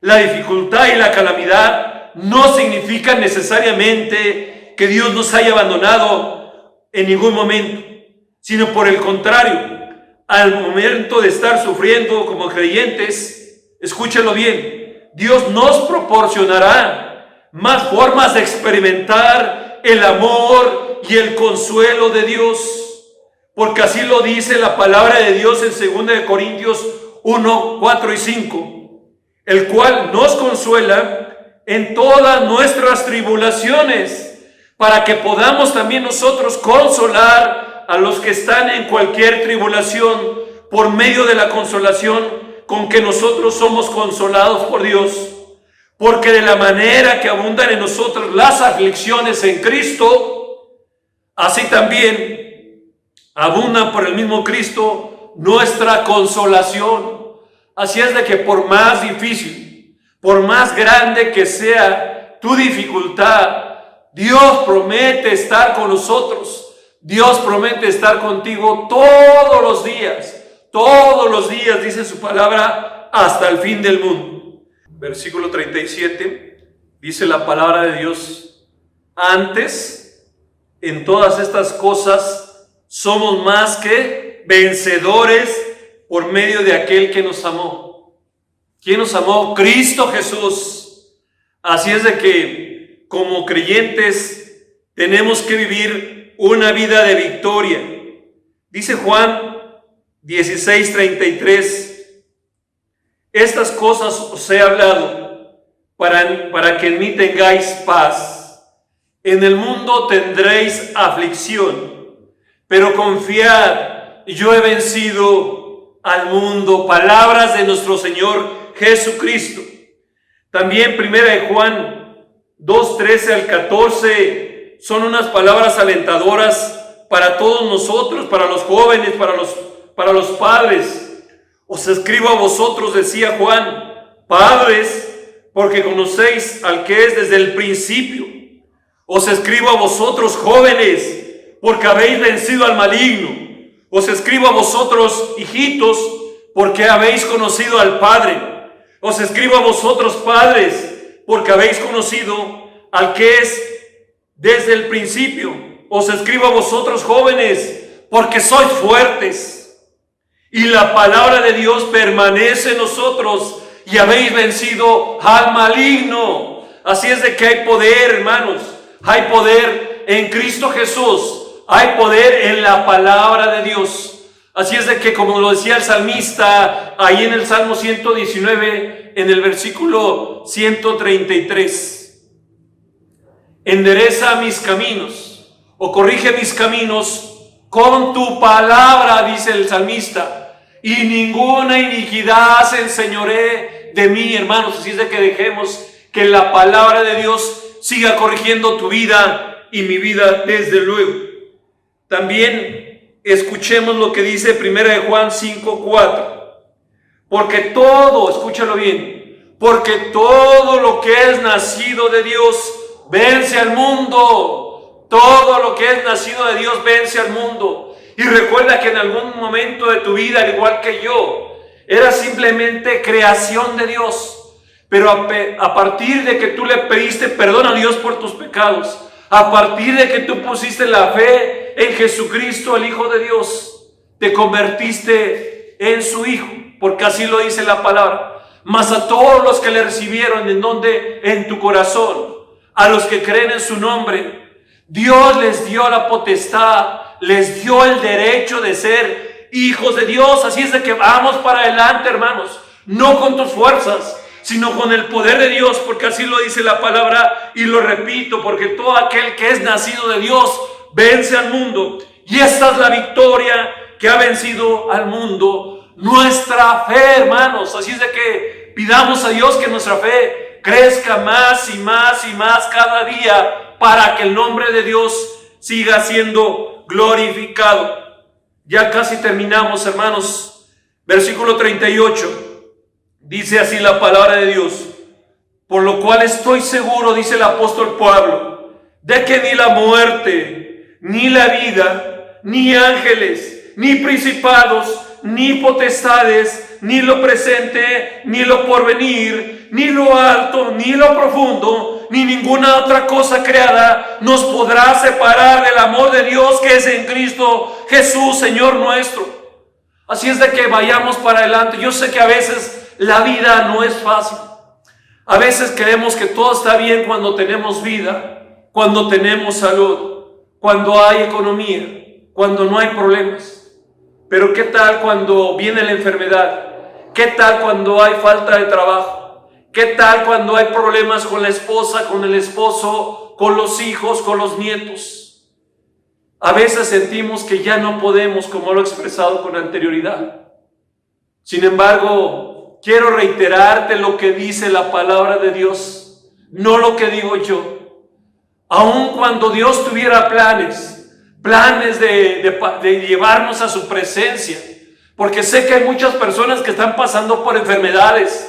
La dificultad y la calamidad no significan necesariamente que Dios nos haya abandonado en ningún momento, sino por el contrario, al momento de estar sufriendo como creyentes, escúchenlo bien, Dios nos proporcionará más formas de experimentar el amor y el consuelo de Dios. Porque así lo dice la palabra de Dios en 2 Corintios 1, 4 y 5, el cual nos consuela en todas nuestras tribulaciones, para que podamos también nosotros consolar a los que están en cualquier tribulación por medio de la consolación con que nosotros somos consolados por Dios. Porque de la manera que abundan en nosotros las aflicciones en Cristo, así también abundan por el mismo Cristo nuestra consolación. Así es de que por más difícil, por más grande que sea tu dificultad, Dios promete estar con nosotros. Dios promete estar contigo todos los días, dice su palabra, hasta el fin del mundo. Versículo 37, dice la palabra de Dios: antes, en todas estas cosas, somos más que vencedores por medio de aquel que nos amó. ¿Quién nos amó? Cristo Jesús. Así es de que, como creyentes, tenemos que vivir una vida de victoria. Dice Juan 16:33, estas cosas os he hablado para que en mí tengáis paz. En el mundo tendréis aflicción, pero confiad, yo he vencido al mundo. Palabras de nuestro Señor Jesucristo. También 1 de Juan 2:13 al 14 son unas palabras alentadoras para todos nosotros, para los jóvenes, para los padres. Os escribo a vosotros, decía Juan, padres, porque conocéis al que es desde el principio. Os escribo a vosotros, jóvenes, porque habéis vencido al maligno. Os escribo a vosotros, hijitos, porque habéis conocido al Padre. Os escribo a vosotros, padres, porque habéis conocido al que es desde el principio. Os escribo a vosotros, jóvenes, porque sois fuertes, y la palabra de Dios permanece en nosotros, y habéis vencido al maligno. Así es de que hay poder, hermanos, hay poder en Cristo Jesús, hay poder en la palabra de Dios. Así es de que, como lo decía el salmista ahí en el Salmo 119, en el versículo 133, endereza mis caminos, o corrige mis caminos con tu palabra, dice el salmista, y ninguna iniquidad se enseñoree de mí, hermanos. Así es de que dejemos que la palabra de Dios siga corrigiendo tu vida y mi vida, desde luego. También escuchemos lo que dice 1 de Juan 5:4. Porque todo, escúchalo bien, porque todo lo que es nacido de Dios vence al mundo. Todo lo que es nacido de Dios vence al mundo. Y recuerda que en algún momento de tu vida, al igual que yo, era simplemente creación de Dios. Pero a partir de que tú le pediste perdón a Dios por tus pecados, a partir de que tú pusiste la fe en Jesucristo, el Hijo de Dios, te convertiste en su Hijo, porque así lo dice la palabra. Mas a todos los que le recibieron, ¿en dónde? En tu corazón. A los que creen en su nombre, Dios les dio la potestad, les dio el derecho de ser hijos de Dios. Así es de que vamos para adelante, hermanos, no con tus fuerzas, sino con el poder de Dios, porque así lo dice la palabra, y lo repito, porque todo aquel que es nacido de Dios vence al mundo, y esta es la victoria que ha vencido al mundo, nuestra fe, hermanos. Así es de que pidamos a Dios que nuestra fe crezca más y más y más cada día, para que el nombre de Dios siga siendo glorificado. Ya casi terminamos, hermanos. Versículo 38. Dice así la palabra de Dios: por lo cual estoy seguro, dice el apóstol Pablo, de que ni la muerte, ni la vida, ni ángeles, ni principados, ni potestades, ni lo presente, ni lo porvenir, ni lo alto, ni lo profundo, ni ninguna otra cosa creada nos podrá separar del amor de Dios que es en Cristo Jesús, Señor nuestro. Así es de que vayamos para adelante. Yo sé que a veces la vida no es fácil. A veces creemos que todo está bien cuando tenemos vida, cuando tenemos salud, cuando hay economía, cuando no hay problemas. Pero ¿qué tal cuando viene la enfermedad? ¿Qué tal cuando hay falta de trabajo? ¿Qué tal cuando hay problemas con la esposa, con el esposo, con los hijos, con los nietos? A veces sentimos que ya no podemos, como lo he expresado con anterioridad. Sin embargo, quiero reiterarte lo que dice la palabra de Dios, no lo que digo yo. Aun cuando Dios tuviera planes de llevarnos a su presencia, porque sé que hay muchas personas que están pasando por enfermedades,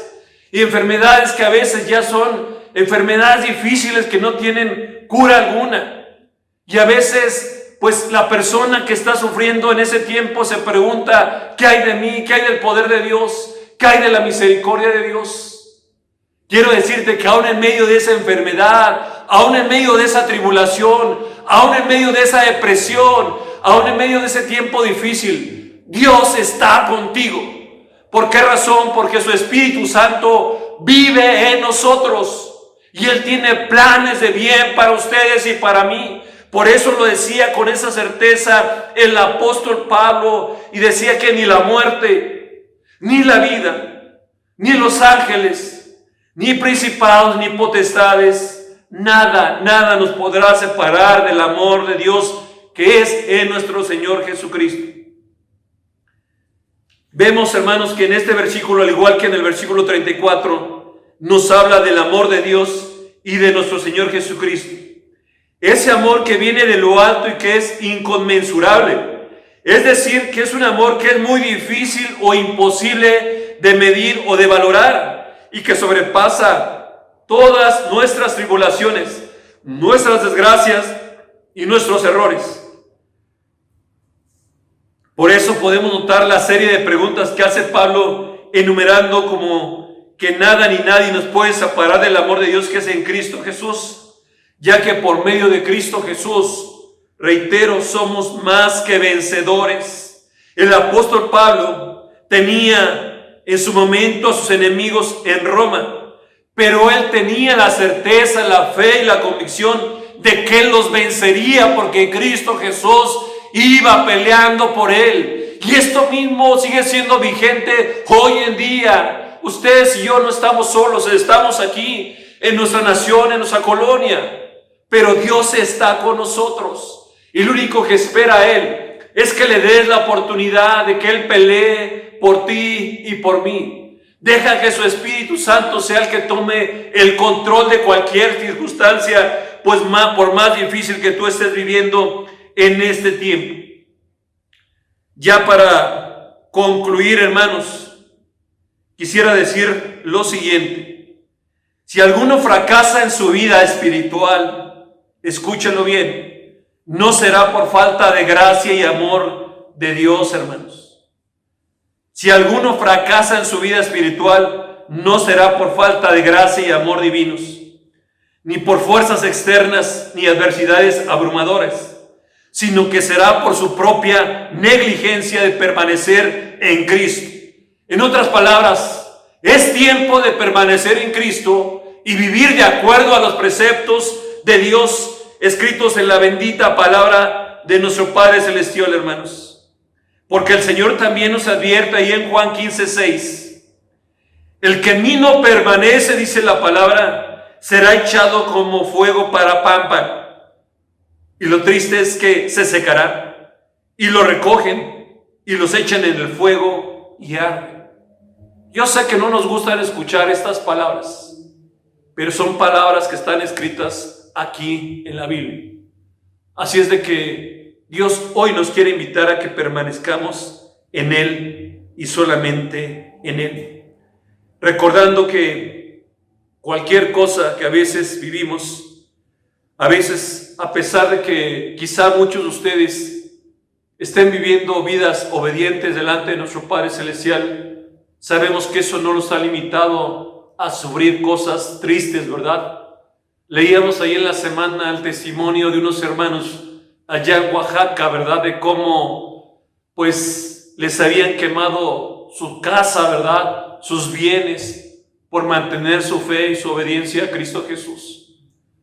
y enfermedades que a veces ya son enfermedades difíciles que no tienen cura alguna. Y a veces, pues la persona que está sufriendo en ese tiempo se pregunta, ¿qué hay de mí? ¿Qué hay del poder de Dios? ¿Qué hay de la misericordia de Dios? Quiero decirte que aún en medio de esa enfermedad, aún en medio de esa tribulación, aún en medio de esa depresión, aún en medio de ese tiempo difícil, Dios está contigo. ¿Por qué razón? Porque su Espíritu Santo vive en nosotros y Él tiene planes de bien para ustedes y para mí. Por eso lo decía con esa certeza el apóstol Pablo, y decía que ni la muerte, ni la vida, ni los ángeles, ni principados, ni potestades, nada nos podrá separar del amor de Dios que es en nuestro Señor Jesucristo. Vemos, hermanos, que en este versículo, al igual que en el versículo 34, nos habla del amor de Dios y de nuestro Señor Jesucristo. Ese amor que viene de lo alto y que es inconmensurable. Es decir, que es un amor que es muy difícil o imposible de medir o de valorar, y que sobrepasa todas nuestras tribulaciones, nuestras desgracias y nuestros errores. Por eso podemos notar la serie de preguntas que hace Pablo, enumerando como que nada ni nadie nos puede separar del amor de Dios que es en Cristo Jesús, ya que por medio de Cristo Jesús, reitero, somos más que vencedores. El apóstol Pablo tenía en su momento a sus enemigos en Roma, pero él tenía la certeza, la fe y la convicción de que él los vencería, porque Cristo Jesús iba peleando por él. Y esto mismo sigue siendo vigente hoy en día. Ustedes y yo no estamos solos, estamos aquí en nuestra nación, en nuestra colonia, pero Dios está con nosotros, y lo único que espera a Él es que le des la oportunidad de que Él pelee por ti y por mí. Deja que su Espíritu Santo sea el que tome el control de cualquier circunstancia, pues por más difícil que tú estés viviendo en este tiempo. Ya para concluir, hermanos, quisiera decir lo siguiente: si alguno fracasa en su vida espiritual, escúchenlo bien, no será por falta de gracia y amor de Dios, hermanos. Si alguno fracasa en su vida espiritual, no será por falta de gracia y amor divinos, ni por fuerzas externas ni adversidades abrumadoras, sino que será por su propia negligencia de permanecer en Cristo. En otras palabras, es tiempo de permanecer en Cristo y vivir de acuerdo a los preceptos de Dios escritos en la bendita palabra de nuestro Padre Celestial, hermanos. Porque el Señor también nos advierte ahí en Juan 15:6. El que en mí no permanece, dice la palabra, será echado como fuego para pámpano. Y lo triste es que se secará, y lo recogen y los echan en el fuego y arden. Yo sé que no nos gustan escuchar estas palabras, pero son palabras que están escritas aquí en la Biblia. Así es de que Dios hoy nos quiere invitar a que permanezcamos en Él y solamente en Él, recordando que cualquier cosa que a veces vivimos, a veces, a pesar de que quizá muchos de ustedes estén viviendo vidas obedientes delante de nuestro Padre Celestial, sabemos que eso no los ha limitado a sufrir cosas tristes, ¿verdad? Leíamos ahí en la semana el testimonio de unos hermanos allá en Oaxaca, ¿verdad? De cómo, pues, les habían quemado su casa, ¿verdad? Sus bienes, por mantener su fe y su obediencia a Cristo Jesús.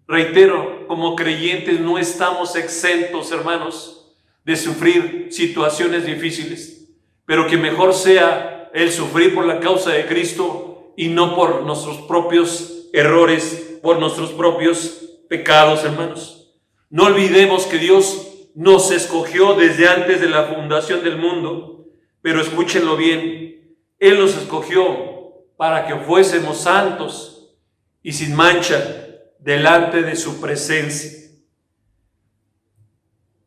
Reitero, como creyentes no estamos exentos, hermanos, de sufrir situaciones difíciles, pero que mejor sea el sufrir por la causa de Cristo y no por nuestros propios errores, por nuestros propios pecados, hermanos. No olvidemos que Dios nos escogió desde antes de la fundación del mundo, pero escúchenlo bien, Él nos escogió para que fuésemos santos y sin mancha delante de su presencia.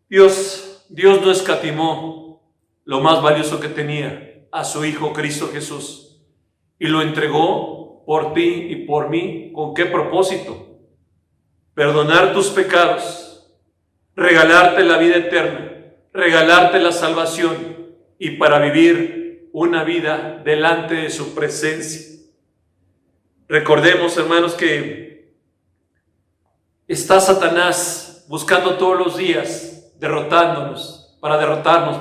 Dios no escatimó lo más valioso que tenía, a su Hijo Cristo Jesús, y lo entregó por ti y por mí. ¿Con qué propósito? Perdonar tus pecados, regalarte la vida eterna, regalarte la salvación y para vivir una vida delante de su presencia. Recordemos, hermanos, que está Satanás buscando todos los días para derrotarnos,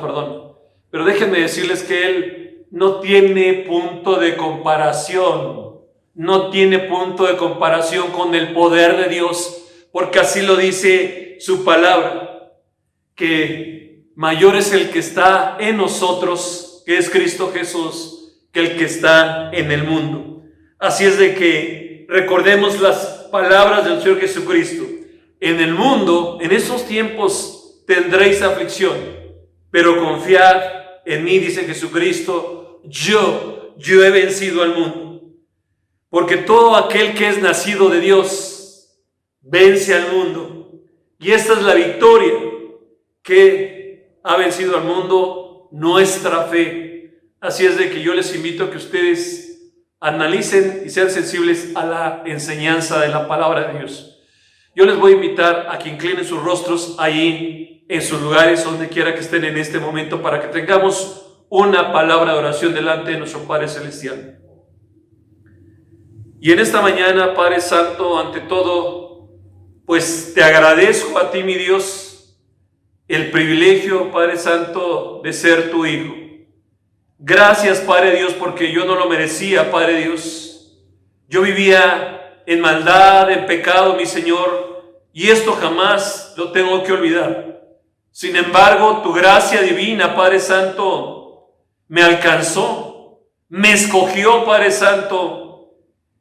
pero déjenme decirles que él no tiene punto de comparación, con el poder de Dios, porque así lo dice su palabra, que mayor es el que está en nosotros, que es Cristo Jesús, que el que está en el mundo. Así es de que recordemos las palabras del Señor Jesucristo. En el mundo, en esos tiempos, tendréis aflicción, pero confiad en mí, dice Jesucristo, yo he vencido al mundo. Porque todo aquel que es nacido de Dios vence al mundo. Y esta es la victoria que ha vencido al mundo, nuestra fe. Así es de que yo les invito a que ustedes analicen y sean sensibles a la enseñanza de la palabra de Dios. Yo les voy a invitar a que inclinen sus rostros ahí en sus lugares, donde quiera que estén en este momento, para que tengamos una palabra de oración delante de nuestro Padre Celestial. Y en esta mañana, Padre Santo, ante todo, pues te agradezco a ti, mi Dios, el privilegio, Padre Santo, de ser tu Hijo. Gracias, Padre Dios, porque yo no lo merecía, Padre Dios. Yo vivía en maldad, en pecado, mi Señor, y esto jamás lo tengo que olvidar. Sin embargo, tu gracia divina, Padre Santo, me alcanzó, me escogió, Padre Santo.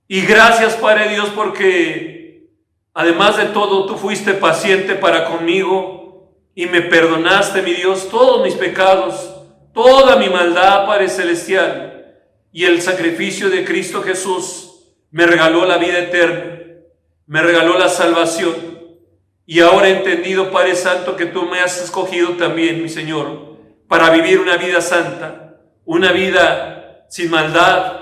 Y gracias, Padre Dios, porque además de todo, tú fuiste paciente para conmigo y me perdonaste, mi Dios, todos mis pecados, toda mi maldad, Padre Celestial. Y el sacrificio de Cristo Jesús me regaló la vida eterna, me regaló la salvación. Y ahora he entendido, Padre Santo, que tú me has escogido también, mi Señor, para vivir una vida santa, una vida sin maldad,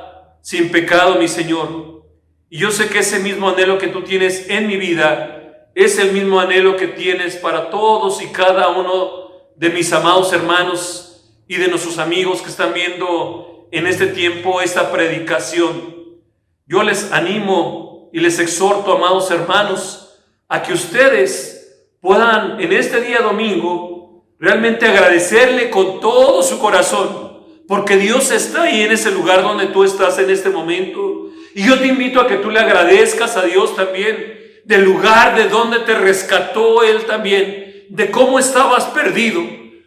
sin pecado, mi Señor. Y yo sé que ese mismo anhelo que tú tienes en mi vida es el mismo anhelo que tienes para todos y cada uno de mis amados hermanos y de nuestros amigos que están viendo en este tiempo esta predicación. Yo les animo y les exhorto, amados hermanos, a que ustedes puedan en este día domingo realmente agradecerle con todo su corazón, porque Dios está ahí en ese lugar donde tú estás en este momento. Y yo te invito a que tú le agradezcas a Dios también del lugar de donde te rescató Él también, de cómo estabas perdido,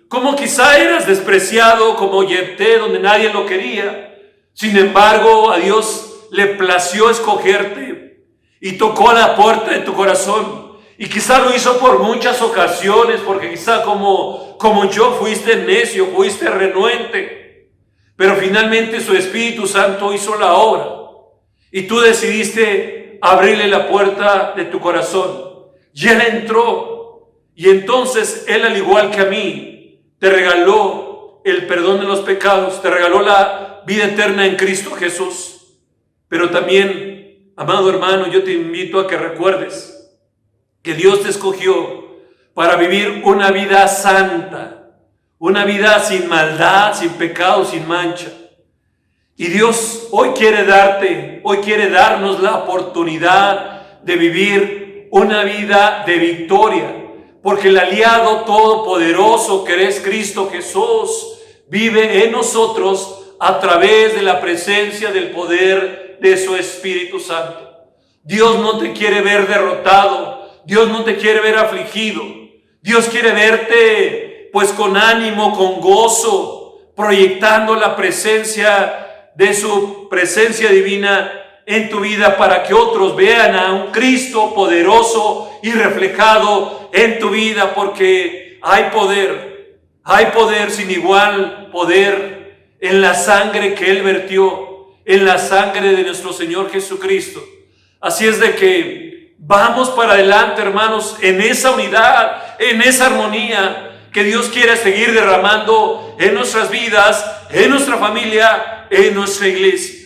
cómo quizá eras despreciado, como Jefté, donde nadie lo quería. Sin embargo, a Dios le plació escogerte y tocó a la puerta de tu corazón. Y quizá lo hizo por muchas ocasiones, porque quizá como yo fuiste necio, fuiste renuente. Pero finalmente su Espíritu Santo hizo la obra. Y tú decidiste abrirle la puerta de tu corazón. Y Él entró. Y entonces Él, al igual que a mí, te regaló el perdón de los pecados, te regaló la vida eterna en Cristo Jesús. Pero también, amado hermano, yo te invito a que recuerdes que Dios te escogió para vivir una vida santa, una vida sin maldad, sin pecado, sin mancha. Y Dios hoy quiere darnos la oportunidad de vivir una vida de victoria, porque el aliado todopoderoso que es Cristo Jesús vive en nosotros a través de la presencia del poder de su Espíritu Santo. Dios no te quiere ver derrotado, Dios no te quiere ver afligido, Dios quiere verte pues con ánimo, con gozo, proyectando la presencia de su presencia divina en tu vida para que otros vean a un Cristo poderoso y reflejado en tu vida, porque hay poder sin igual poder en la sangre que Él vertió, en la sangre de nuestro Señor Jesucristo. Así es de que vamos para adelante, hermanos, en esa unidad, en esa armonía que Dios quiere seguir derramando en nuestras vidas, en nuestra familia, en nuestra iglesia.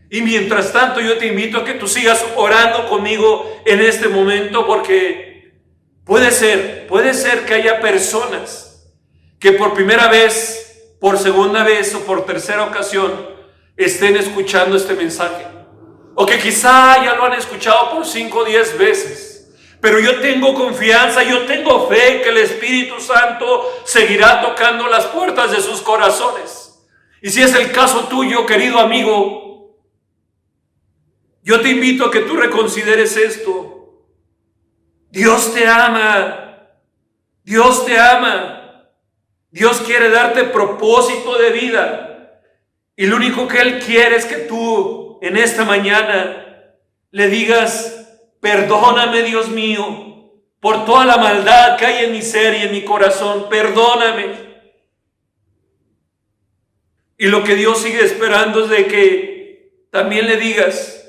Y mientras tanto yo te invito a que tú sigas orando conmigo en este momento, porque puede ser que haya personas que por primera vez, por segunda vez o por tercera ocasión estén escuchando este mensaje, o que quizá ya lo han escuchado por 5 o 10 veces, pero yo tengo confianza, yo tengo fe que el Espíritu Santo seguirá tocando las puertas de sus corazones. Y si es el caso tuyo, querido amigo, yo te invito a que tú reconsideres esto. Dios te ama. Dios te ama. Dios quiere darte propósito de vida. Y lo único que Él quiere es que tú en esta mañana le digas: perdóname, Dios mío, por toda la maldad que hay en mi ser y en mi corazón. Perdóname. Y lo que Dios sigue esperando es de que también le digas,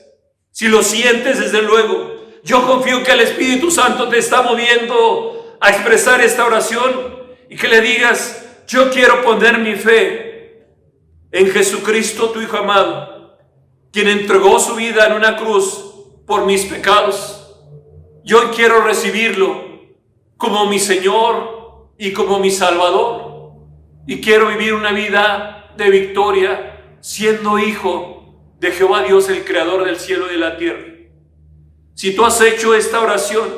si lo sientes, desde luego, yo confío que el Espíritu Santo te está moviendo a expresar esta oración, y que le digas: yo quiero poner mi fe en Jesucristo, tu Hijo amado, quien entregó su vida en una cruz por mis pecados. Yo quiero recibirlo como mi Señor y como mi Salvador, y quiero vivir una vida de victoria siendo hijo de Jehová Dios, el creador del cielo y de la tierra. Si tú has hecho esta oración,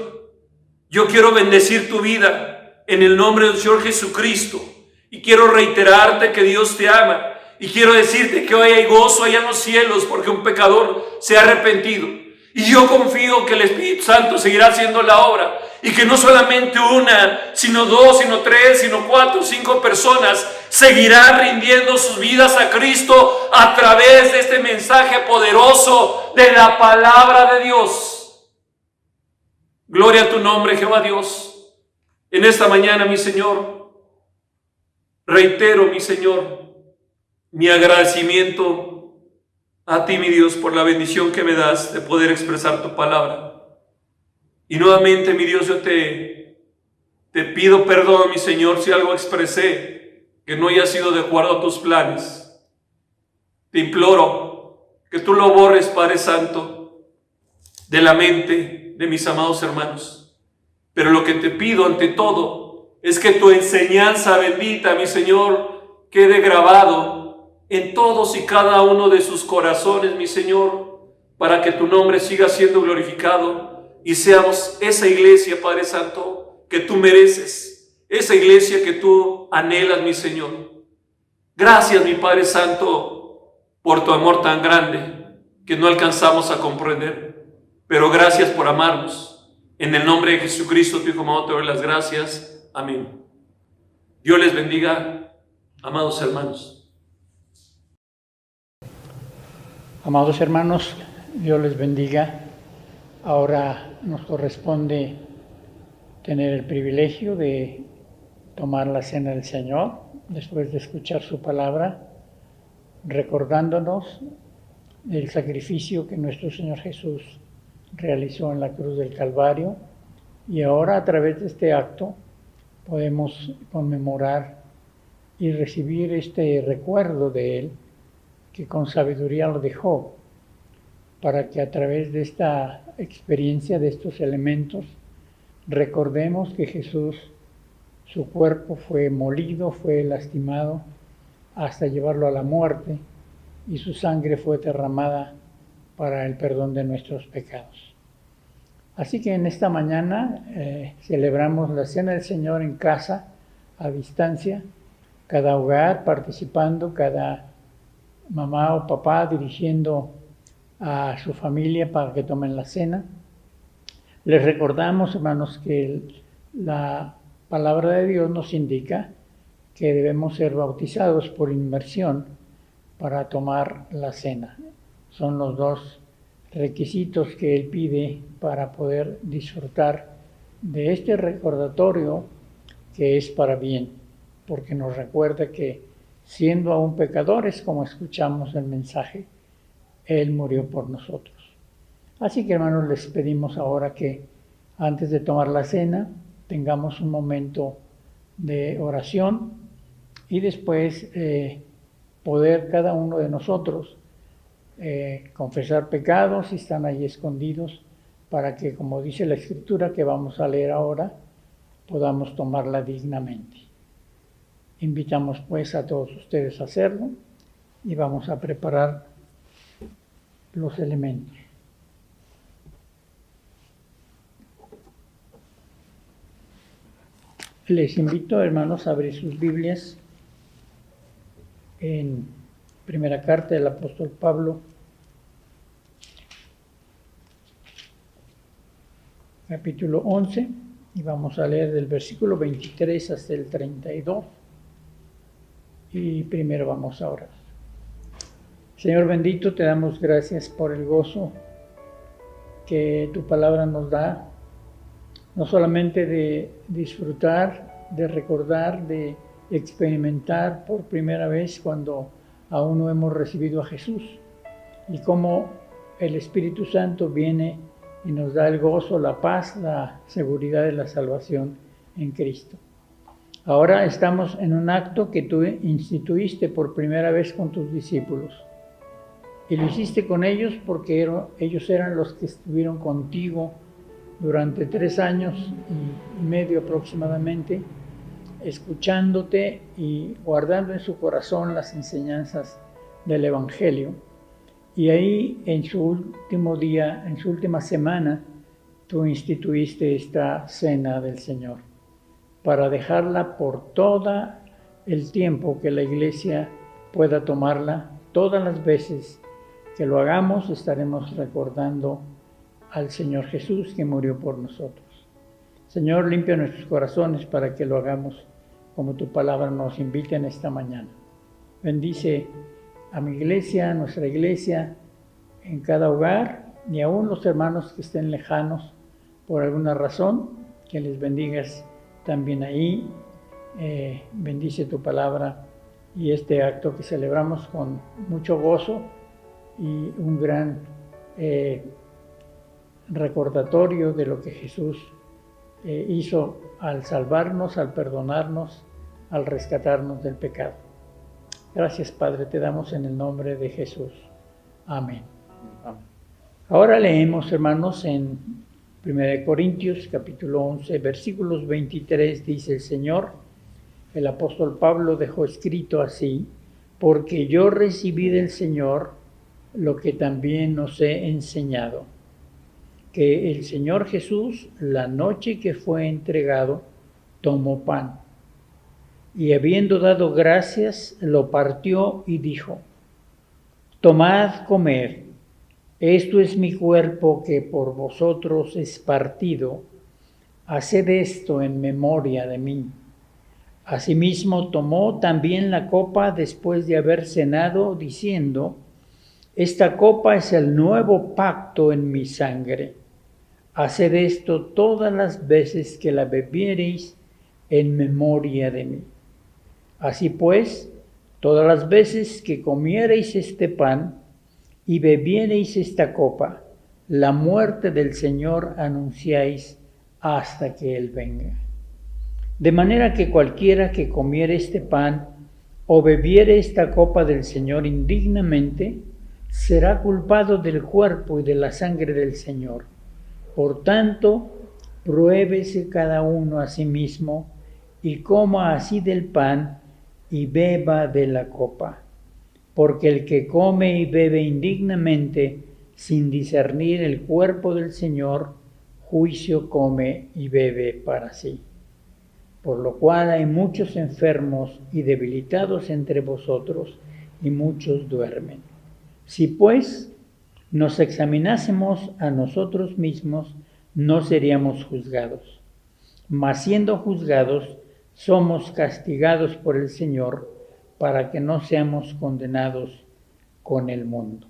yo quiero bendecir tu vida en el nombre del Señor Jesucristo, y quiero reiterarte que Dios te ama, y quiero decirte que hoy hay gozo allá en los cielos porque un pecador se ha arrepentido. Y yo confío que el Espíritu Santo seguirá haciendo la obra, y que no solamente una, sino 2, sino 3, sino 4, 5 personas seguirán rindiendo sus vidas a Cristo a través de este mensaje poderoso de la palabra de Dios. Gloria a tu nombre, Jehová Dios. En esta mañana, mi Señor, reitero, mi Señor, mi agradecimiento a ti, mi Dios, por la bendición que me das de poder expresar tu palabra. Y nuevamente, mi Dios, yo te pido perdón, mi Señor, si algo expresé que no haya sido de acuerdo a tus planes. Te imploro que tú lo borres, Padre Santo, de la mente de mis amados hermanos. Pero lo que te pido ante todo es que tu enseñanza bendita, mi Señor, quede grabado en todos y cada uno de sus corazones, mi Señor, para que tu nombre siga siendo glorificado y seamos esa iglesia, Padre Santo, que tú mereces, esa iglesia que tú anhelas, mi Señor. Gracias, mi Padre Santo, por tu amor tan grande que no alcanzamos a comprender, pero gracias por amarnos. En el nombre de Jesucristo, tu Hijo amado, te doy las gracias. Amén. Dios les bendiga, amados hermanos. Amados hermanos, Dios les bendiga. Ahora nos corresponde tener el privilegio de tomar la cena del Señor después de escuchar su palabra, recordándonos del sacrificio que nuestro Señor Jesús realizó en la cruz del Calvario, y ahora a través de este acto podemos conmemorar y recibir este recuerdo de Él, que con sabiduría lo dejó, para que a través de esta experiencia, de estos elementos, recordemos que Jesús, su cuerpo fue molido, fue lastimado hasta llevarlo a la muerte, y su sangre fue derramada para el perdón de nuestros pecados. Así que en esta mañana celebramos la Cena del Señor en casa, a distancia, cada hogar participando, cada mamá o papá dirigiendo a su familia para que tomen la cena. Les recordamos, hermanos, que la palabra de Dios nos indica que debemos ser bautizados por inmersión para tomar la cena. Son los dos requisitos que Él pide para poder disfrutar de este recordatorio que es para bien, porque nos recuerda que siendo aún pecadores, como escuchamos el mensaje, Él murió por nosotros. Así que, hermanos, les pedimos ahora que antes de tomar la cena tengamos un momento de oración y después poder cada uno de nosotros confesar pecados si están ahí escondidos, para que, como dice la Escritura que vamos a leer ahora, podamos tomarla dignamente. Invitamos pues a todos ustedes a hacerlo y vamos a preparar los elementos. Les invito, hermanos, a abrir sus Biblias en primera carta del apóstol Pablo, capítulo 11, y vamos a leer del versículo 23 hasta el 32. Y primero vamos a orar. Señor bendito, te damos gracias por el gozo que tu palabra nos da, no solamente de disfrutar, de recordar, de experimentar por primera vez cuando aún no hemos recibido a Jesús, y cómo el Espíritu Santo viene y nos da el gozo, la paz, la seguridad de la salvación en Cristo. Ahora estamos en un acto que tú instituiste por primera vez con tus discípulos, y lo hiciste con ellos porque ellos eran los que estuvieron contigo durante 3 años y medio aproximadamente, escuchándote y guardando en su corazón las enseñanzas del Evangelio. Y ahí en su último día, en su última semana, tú instituiste esta cena del Señor para dejarla por todo el tiempo que la Iglesia pueda tomarla. Todas las veces que lo hagamos estaremos recordando al Señor Jesús que murió por nosotros. Señor, limpia nuestros corazones para que lo hagamos como tu palabra nos invita en esta mañana. Bendice a mi iglesia, a nuestra iglesia, en cada hogar, y aún los hermanos que estén lejanos por alguna razón, que les bendigas también ahí. Bendice tu palabra y este acto que celebramos con mucho gozo y un gran recordatorio de lo que Jesús hizo al salvarnos, al perdonarnos, al rescatarnos del pecado. Gracias, Padre, te damos en el nombre de Jesús. Amén. Ahora leemos, hermanos, en 1 Corintios, capítulo 11, versículos 23, dice el Señor, el apóstol Pablo dejó escrito así: porque yo recibí del Señor lo que también os he enseñado, que el Señor Jesús, la noche que fue entregado, tomó pan, y habiendo dado gracias, lo partió y dijo: tomad, comed, esto es mi cuerpo que por vosotros es partido, haced esto en memoria de mí. Asimismo tomó también la copa después de haber cenado, diciendo: esta copa es el nuevo pacto en mi sangre. Haced esto todas las veces que la bebiereis en memoria de mí. Así pues, todas las veces que comiereis este pan y bebiereis esta copa, la muerte del Señor anunciáis hasta que Él venga. De manera que cualquiera que comiere este pan o bebiere esta copa del Señor indignamente, será culpado del cuerpo y de la sangre del Señor. Por tanto, pruébese cada uno a sí mismo y coma así del pan y beba de la copa. Porque el que come y bebe indignamente, sin discernir el cuerpo del Señor, juicio come y bebe para sí. Por lo cual hay muchos enfermos y debilitados entre vosotros, y muchos duermen. Si pues nos examinásemos a nosotros mismos, no seríamos juzgados. Mas siendo juzgados, somos castigados por el Señor para que no seamos condenados con el mundo.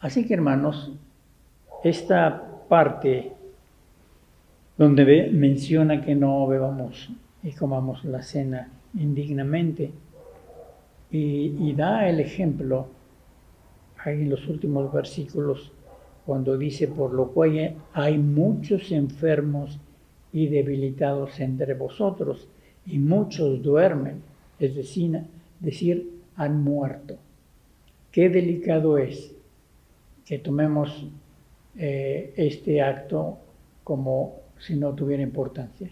Así que, hermanos, esta parte donde menciona que no bebamos y comamos la cena indignamente, y da el ejemplo ahí en los últimos versículos cuando dice: por lo cual hay muchos enfermos y debilitados entre vosotros, y muchos duermen, es decir, han muerto. Qué delicado es que tomemos este acto como si no tuviera importancia.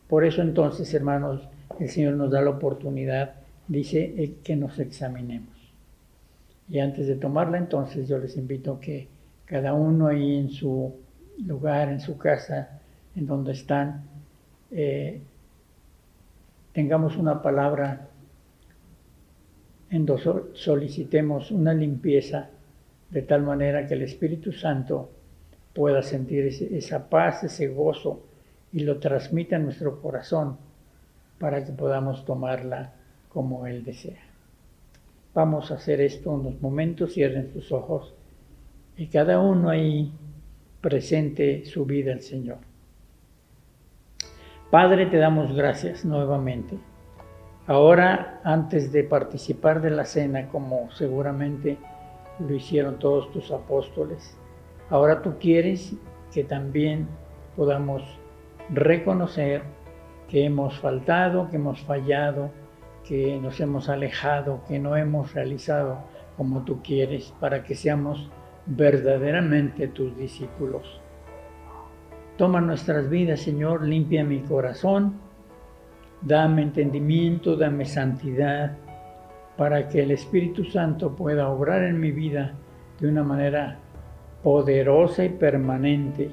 Por eso entonces, hermanos, el Señor nos da la oportunidad, dice, que nos examinemos. Y antes de tomarla, entonces, yo les invito a que cada uno ahí en su lugar, en su casa, en donde están, tengamos una palabra en donde solicitemos una limpieza, de tal manera que el Espíritu Santo pueda sentir esa paz, ese gozo, y lo transmita en nuestro corazón para que podamos tomarla como Él desea. Vamos a hacer esto unos momentos, cierren sus ojos y cada uno ahí presente su vida al Señor. Padre, te damos gracias nuevamente. Ahora, antes de participar de la cena, como seguramente lo hicieron todos tus apóstoles, ahora tú quieres que también podamos reconocer que hemos faltado, que hemos fallado, que nos hemos alejado, que no hemos realizado como tú quieres, para que seamos verdaderamente tus discípulos. Toma nuestras vidas, Señor, limpia mi corazón, dame entendimiento, dame santidad, para que el Espíritu Santo pueda obrar en mi vida de una manera poderosa y permanente.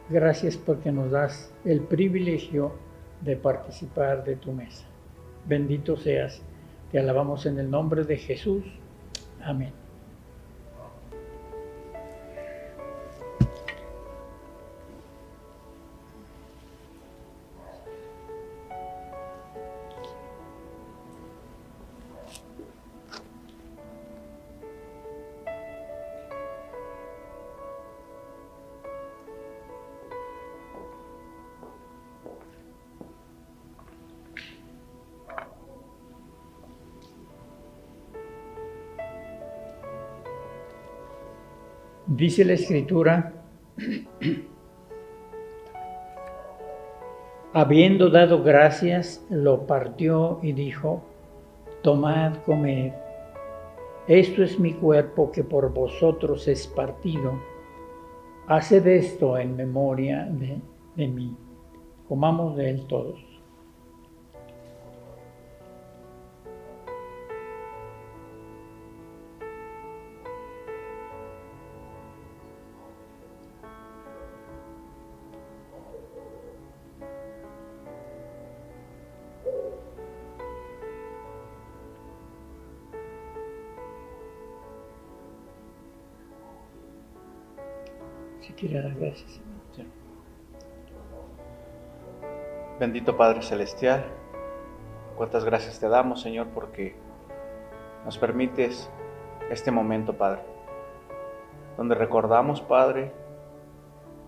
Gracias porque nos das el privilegio de participar de tu mesa. Bendito seas. Te alabamos en el nombre de Jesús. Amén. Dice la Escritura, habiendo dado gracias, lo partió y dijo: tomad, comed, esto es mi cuerpo que por vosotros es partido. Haced esto en memoria de mí. Comamos de él todos. Si quiere dar gracias, Señor. Sí. Bendito Padre Celestial, cuántas gracias te damos, Señor, porque nos permites este momento, Padre, donde recordamos, Padre,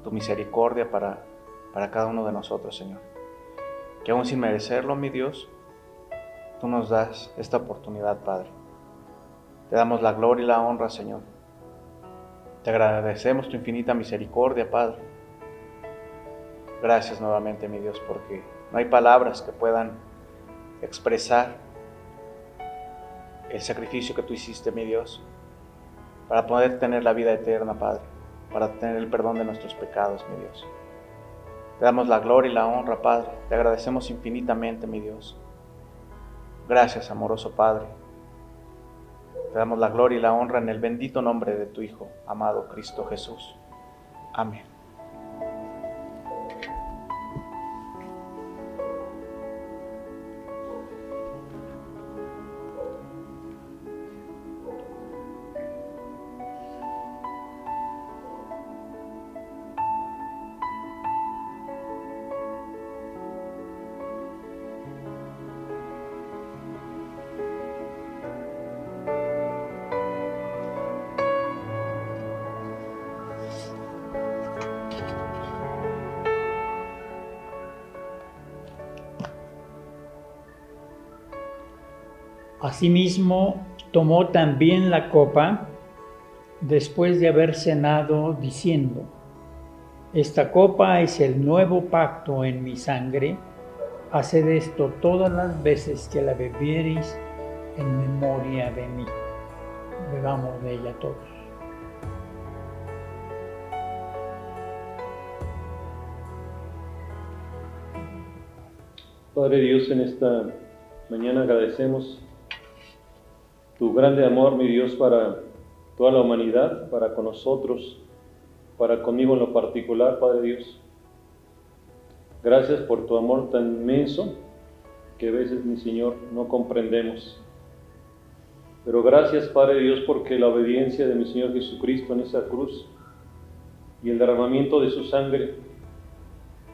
tu misericordia para cada uno de nosotros, Señor. Que aún sin merecerlo, mi Dios, tú nos das esta oportunidad, Padre. Te damos la gloria y la honra, Señor. Te agradecemos tu infinita misericordia, Padre. Gracias nuevamente, mi Dios, porque no hay palabras que puedan expresar el sacrificio que tú hiciste, mi Dios, para poder tener la vida eterna, Padre, para tener el perdón de nuestros pecados, mi Dios. Te damos la gloria y la honra, Padre. Te agradecemos infinitamente, mi Dios. Gracias, amoroso Padre. Te damos la gloria y la honra en el bendito nombre de tu Hijo, amado Cristo Jesús. Amén. Asimismo, tomó también la copa después de haber cenado, diciendo: Esta copa es el nuevo pacto en mi sangre. Haced esto todas las veces que la bebiereis en memoria de mí. Bebamos de ella todos. Padre Dios, en esta mañana agradecemos tu grande amor, mi Dios, para toda la humanidad, para con nosotros, para conmigo en lo particular, Padre Dios. Gracias por tu amor tan inmenso que a veces, mi Señor, no comprendemos. Pero gracias, Padre Dios, porque la obediencia de mi Señor Jesucristo en esa cruz y el derramamiento de su sangre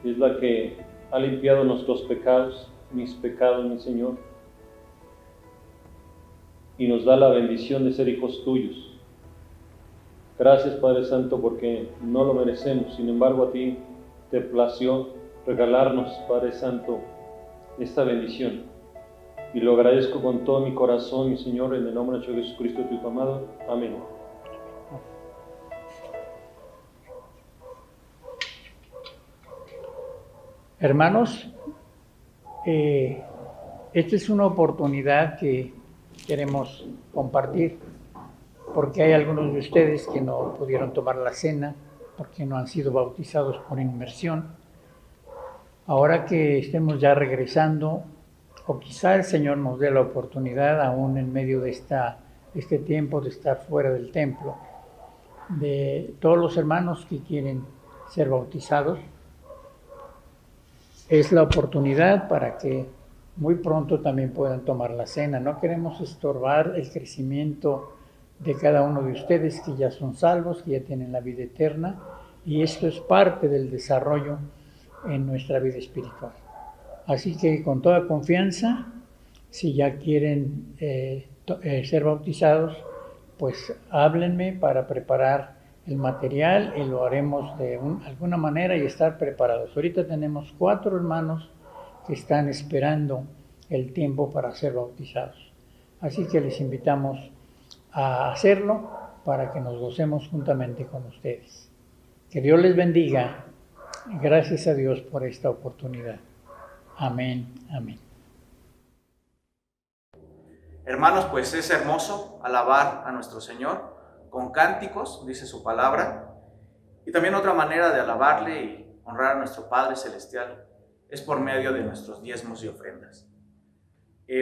es la que ha limpiado nuestros pecados, mis pecados, mi Señor, y nos da la bendición de ser hijos tuyos. Gracias, Padre Santo, porque no lo merecemos, sin embargo a ti te plació regalarnos, Padre Santo, esta bendición. Y lo agradezco con todo mi corazón, mi Señor, en el nombre de Jesucristo, tu Hijo amado. Amén. Hermanos, esta es una oportunidad que queremos compartir, porque hay algunos de ustedes que no pudieron tomar la cena, porque no han sido bautizados por inmersión. Ahora que estemos ya regresando, o quizá el Señor nos dé la oportunidad, aún en medio de este tiempo de estar fuera del templo, de todos los hermanos que quieren ser bautizados, es la oportunidad para que muy pronto también puedan tomar la cena. No queremos estorbar el crecimiento de cada uno de ustedes que ya son salvos, que ya tienen la vida eterna, y esto es parte del desarrollo en nuestra vida espiritual. Así que con toda confianza, si ya quieren ser bautizados, pues háblenme para preparar el material y lo haremos de alguna manera y estar preparados. Ahorita tenemos 4 hermanos que están esperando el tiempo para ser bautizados. Así que les invitamos a hacerlo para que nos gocemos juntamente con ustedes. Que Dios les bendiga. Gracias a Dios por esta oportunidad. Amén, amén. Hermanos, pues es hermoso alabar a nuestro Señor con cánticos, dice su palabra, y también otra manera de alabarle y honrar a nuestro Padre Celestial es por medio de nuestros diezmos y ofrendas.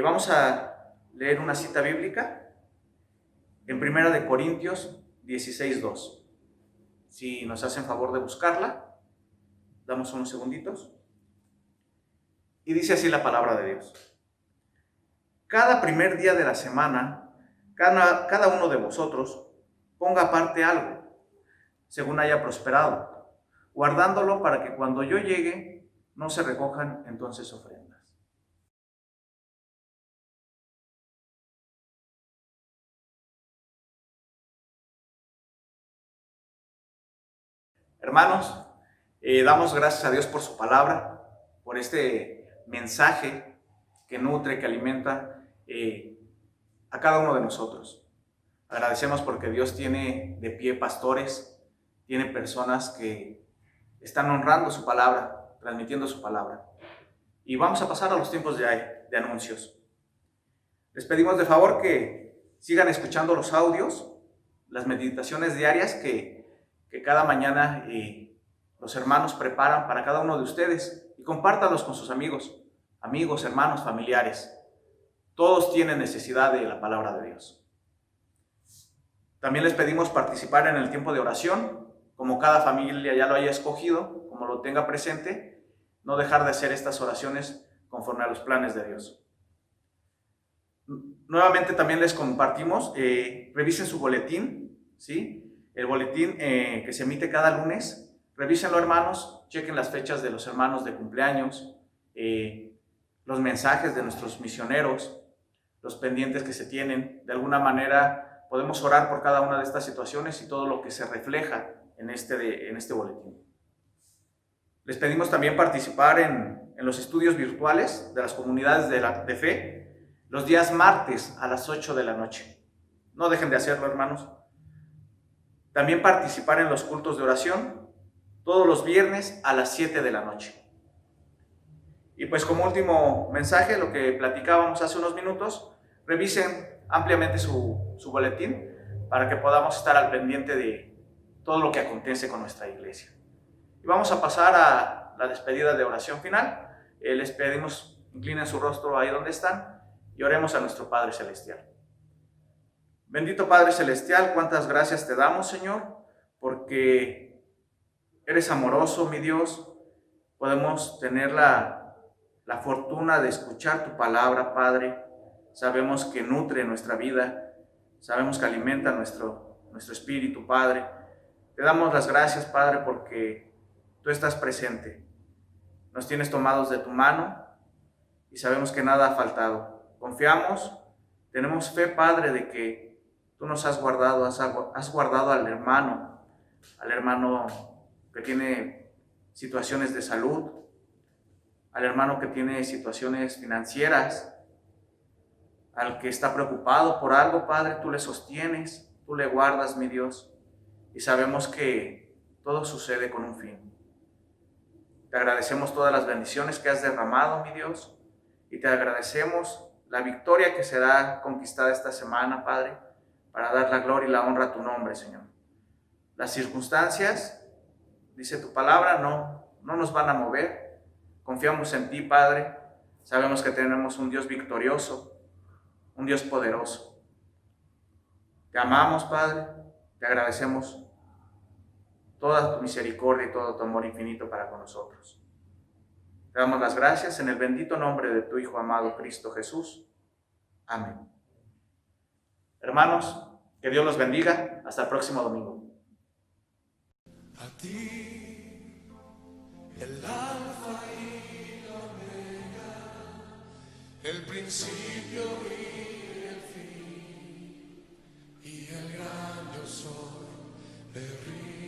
Vamos a leer una cita bíblica en 1 Corintios 16:2. Si nos hacen favor de buscarla, damos unos segunditos. Y dice así la palabra de Dios. Cada primer día de la semana, cada uno de vosotros ponga aparte algo, según haya prosperado, guardándolo para que cuando yo llegue no se recojan entonces ofrendas. Hermanos, damos gracias a Dios por su palabra, por este mensaje que nutre, que alimenta a cada uno de nosotros. Agradecemos porque Dios tiene de pie pastores, tiene personas que están honrando su palabra, transmitiendo su palabra. Y vamos a pasar a los tiempos de anuncios. Les pedimos de favor que sigan escuchando los audios, las meditaciones diarias que cada mañana los hermanos preparan para cada uno de ustedes, y compártanlos con sus amigos, hermanos, familiares. Todos tienen necesidad de la palabra de Dios. También les pedimos participar en el tiempo de oración, como cada familia ya lo haya escogido, como lo tenga presente, no dejar de hacer estas oraciones conforme a los planes de Dios. Nuevamente también les compartimos, revisen su boletín, ¿sí? El boletín que se emite cada lunes, revísenlo, hermanos, chequen las fechas de los hermanos de cumpleaños, los mensajes de nuestros misioneros, los pendientes que se tienen. De alguna manera podemos orar por cada una de estas situaciones y todo lo que se refleja en este boletín. Les pedimos también participar en los estudios virtuales de las comunidades de fe. los días martes a las 8 de la noche. No dejen de hacerlo, hermanos. También participar en los cultos de oración todos los viernes a las 7 de la noche. Y pues como último mensaje, lo que platicábamos hace unos minutos, revisen ampliamente su boletín para que podamos estar al pendiente de todo lo que acontece con nuestra iglesia. Y vamos a pasar a la despedida de oración final. Les pedimos, inclinen su rostro ahí donde están y oremos a nuestro Padre Celestial. Bendito Padre Celestial, cuántas gracias te damos, Señor, porque eres amoroso, mi Dios. Podemos tener la fortuna de escuchar tu palabra, Padre. Sabemos que nutre nuestra vida, sabemos que alimenta nuestro espíritu, Padre. Te damos las gracias, Padre, porque tú estás presente. Nos tienes tomados de tu mano y sabemos que nada ha faltado. Confiamos, tenemos fe, Padre, de que tú nos has guardado, has guardado al hermano que tiene situaciones de salud, al hermano que tiene situaciones financieras, al que está preocupado por algo, Padre, tú le sostienes, tú le guardas, mi Dios, y sabemos que todo sucede con un fin. Te agradecemos todas las bendiciones que has derramado, mi Dios, y te agradecemos la victoria que será conquistada esta semana, Padre, para dar la gloria y la honra a tu nombre, Señor. Las circunstancias, dice tu palabra, no nos van a mover. Confiamos en ti, Padre. Sabemos que tenemos un Dios victorioso, un Dios poderoso. Te amamos, Padre. Te agradecemos toda tu misericordia y todo tu amor infinito para con nosotros. Te damos las gracias en el bendito nombre de tu Hijo amado, Cristo Jesús. Amén. Hermanos, que Dios los bendiga. Hasta el próximo domingo. A ti, el alfa y la omega, el principio y el fin, y el gran yo soy, el río.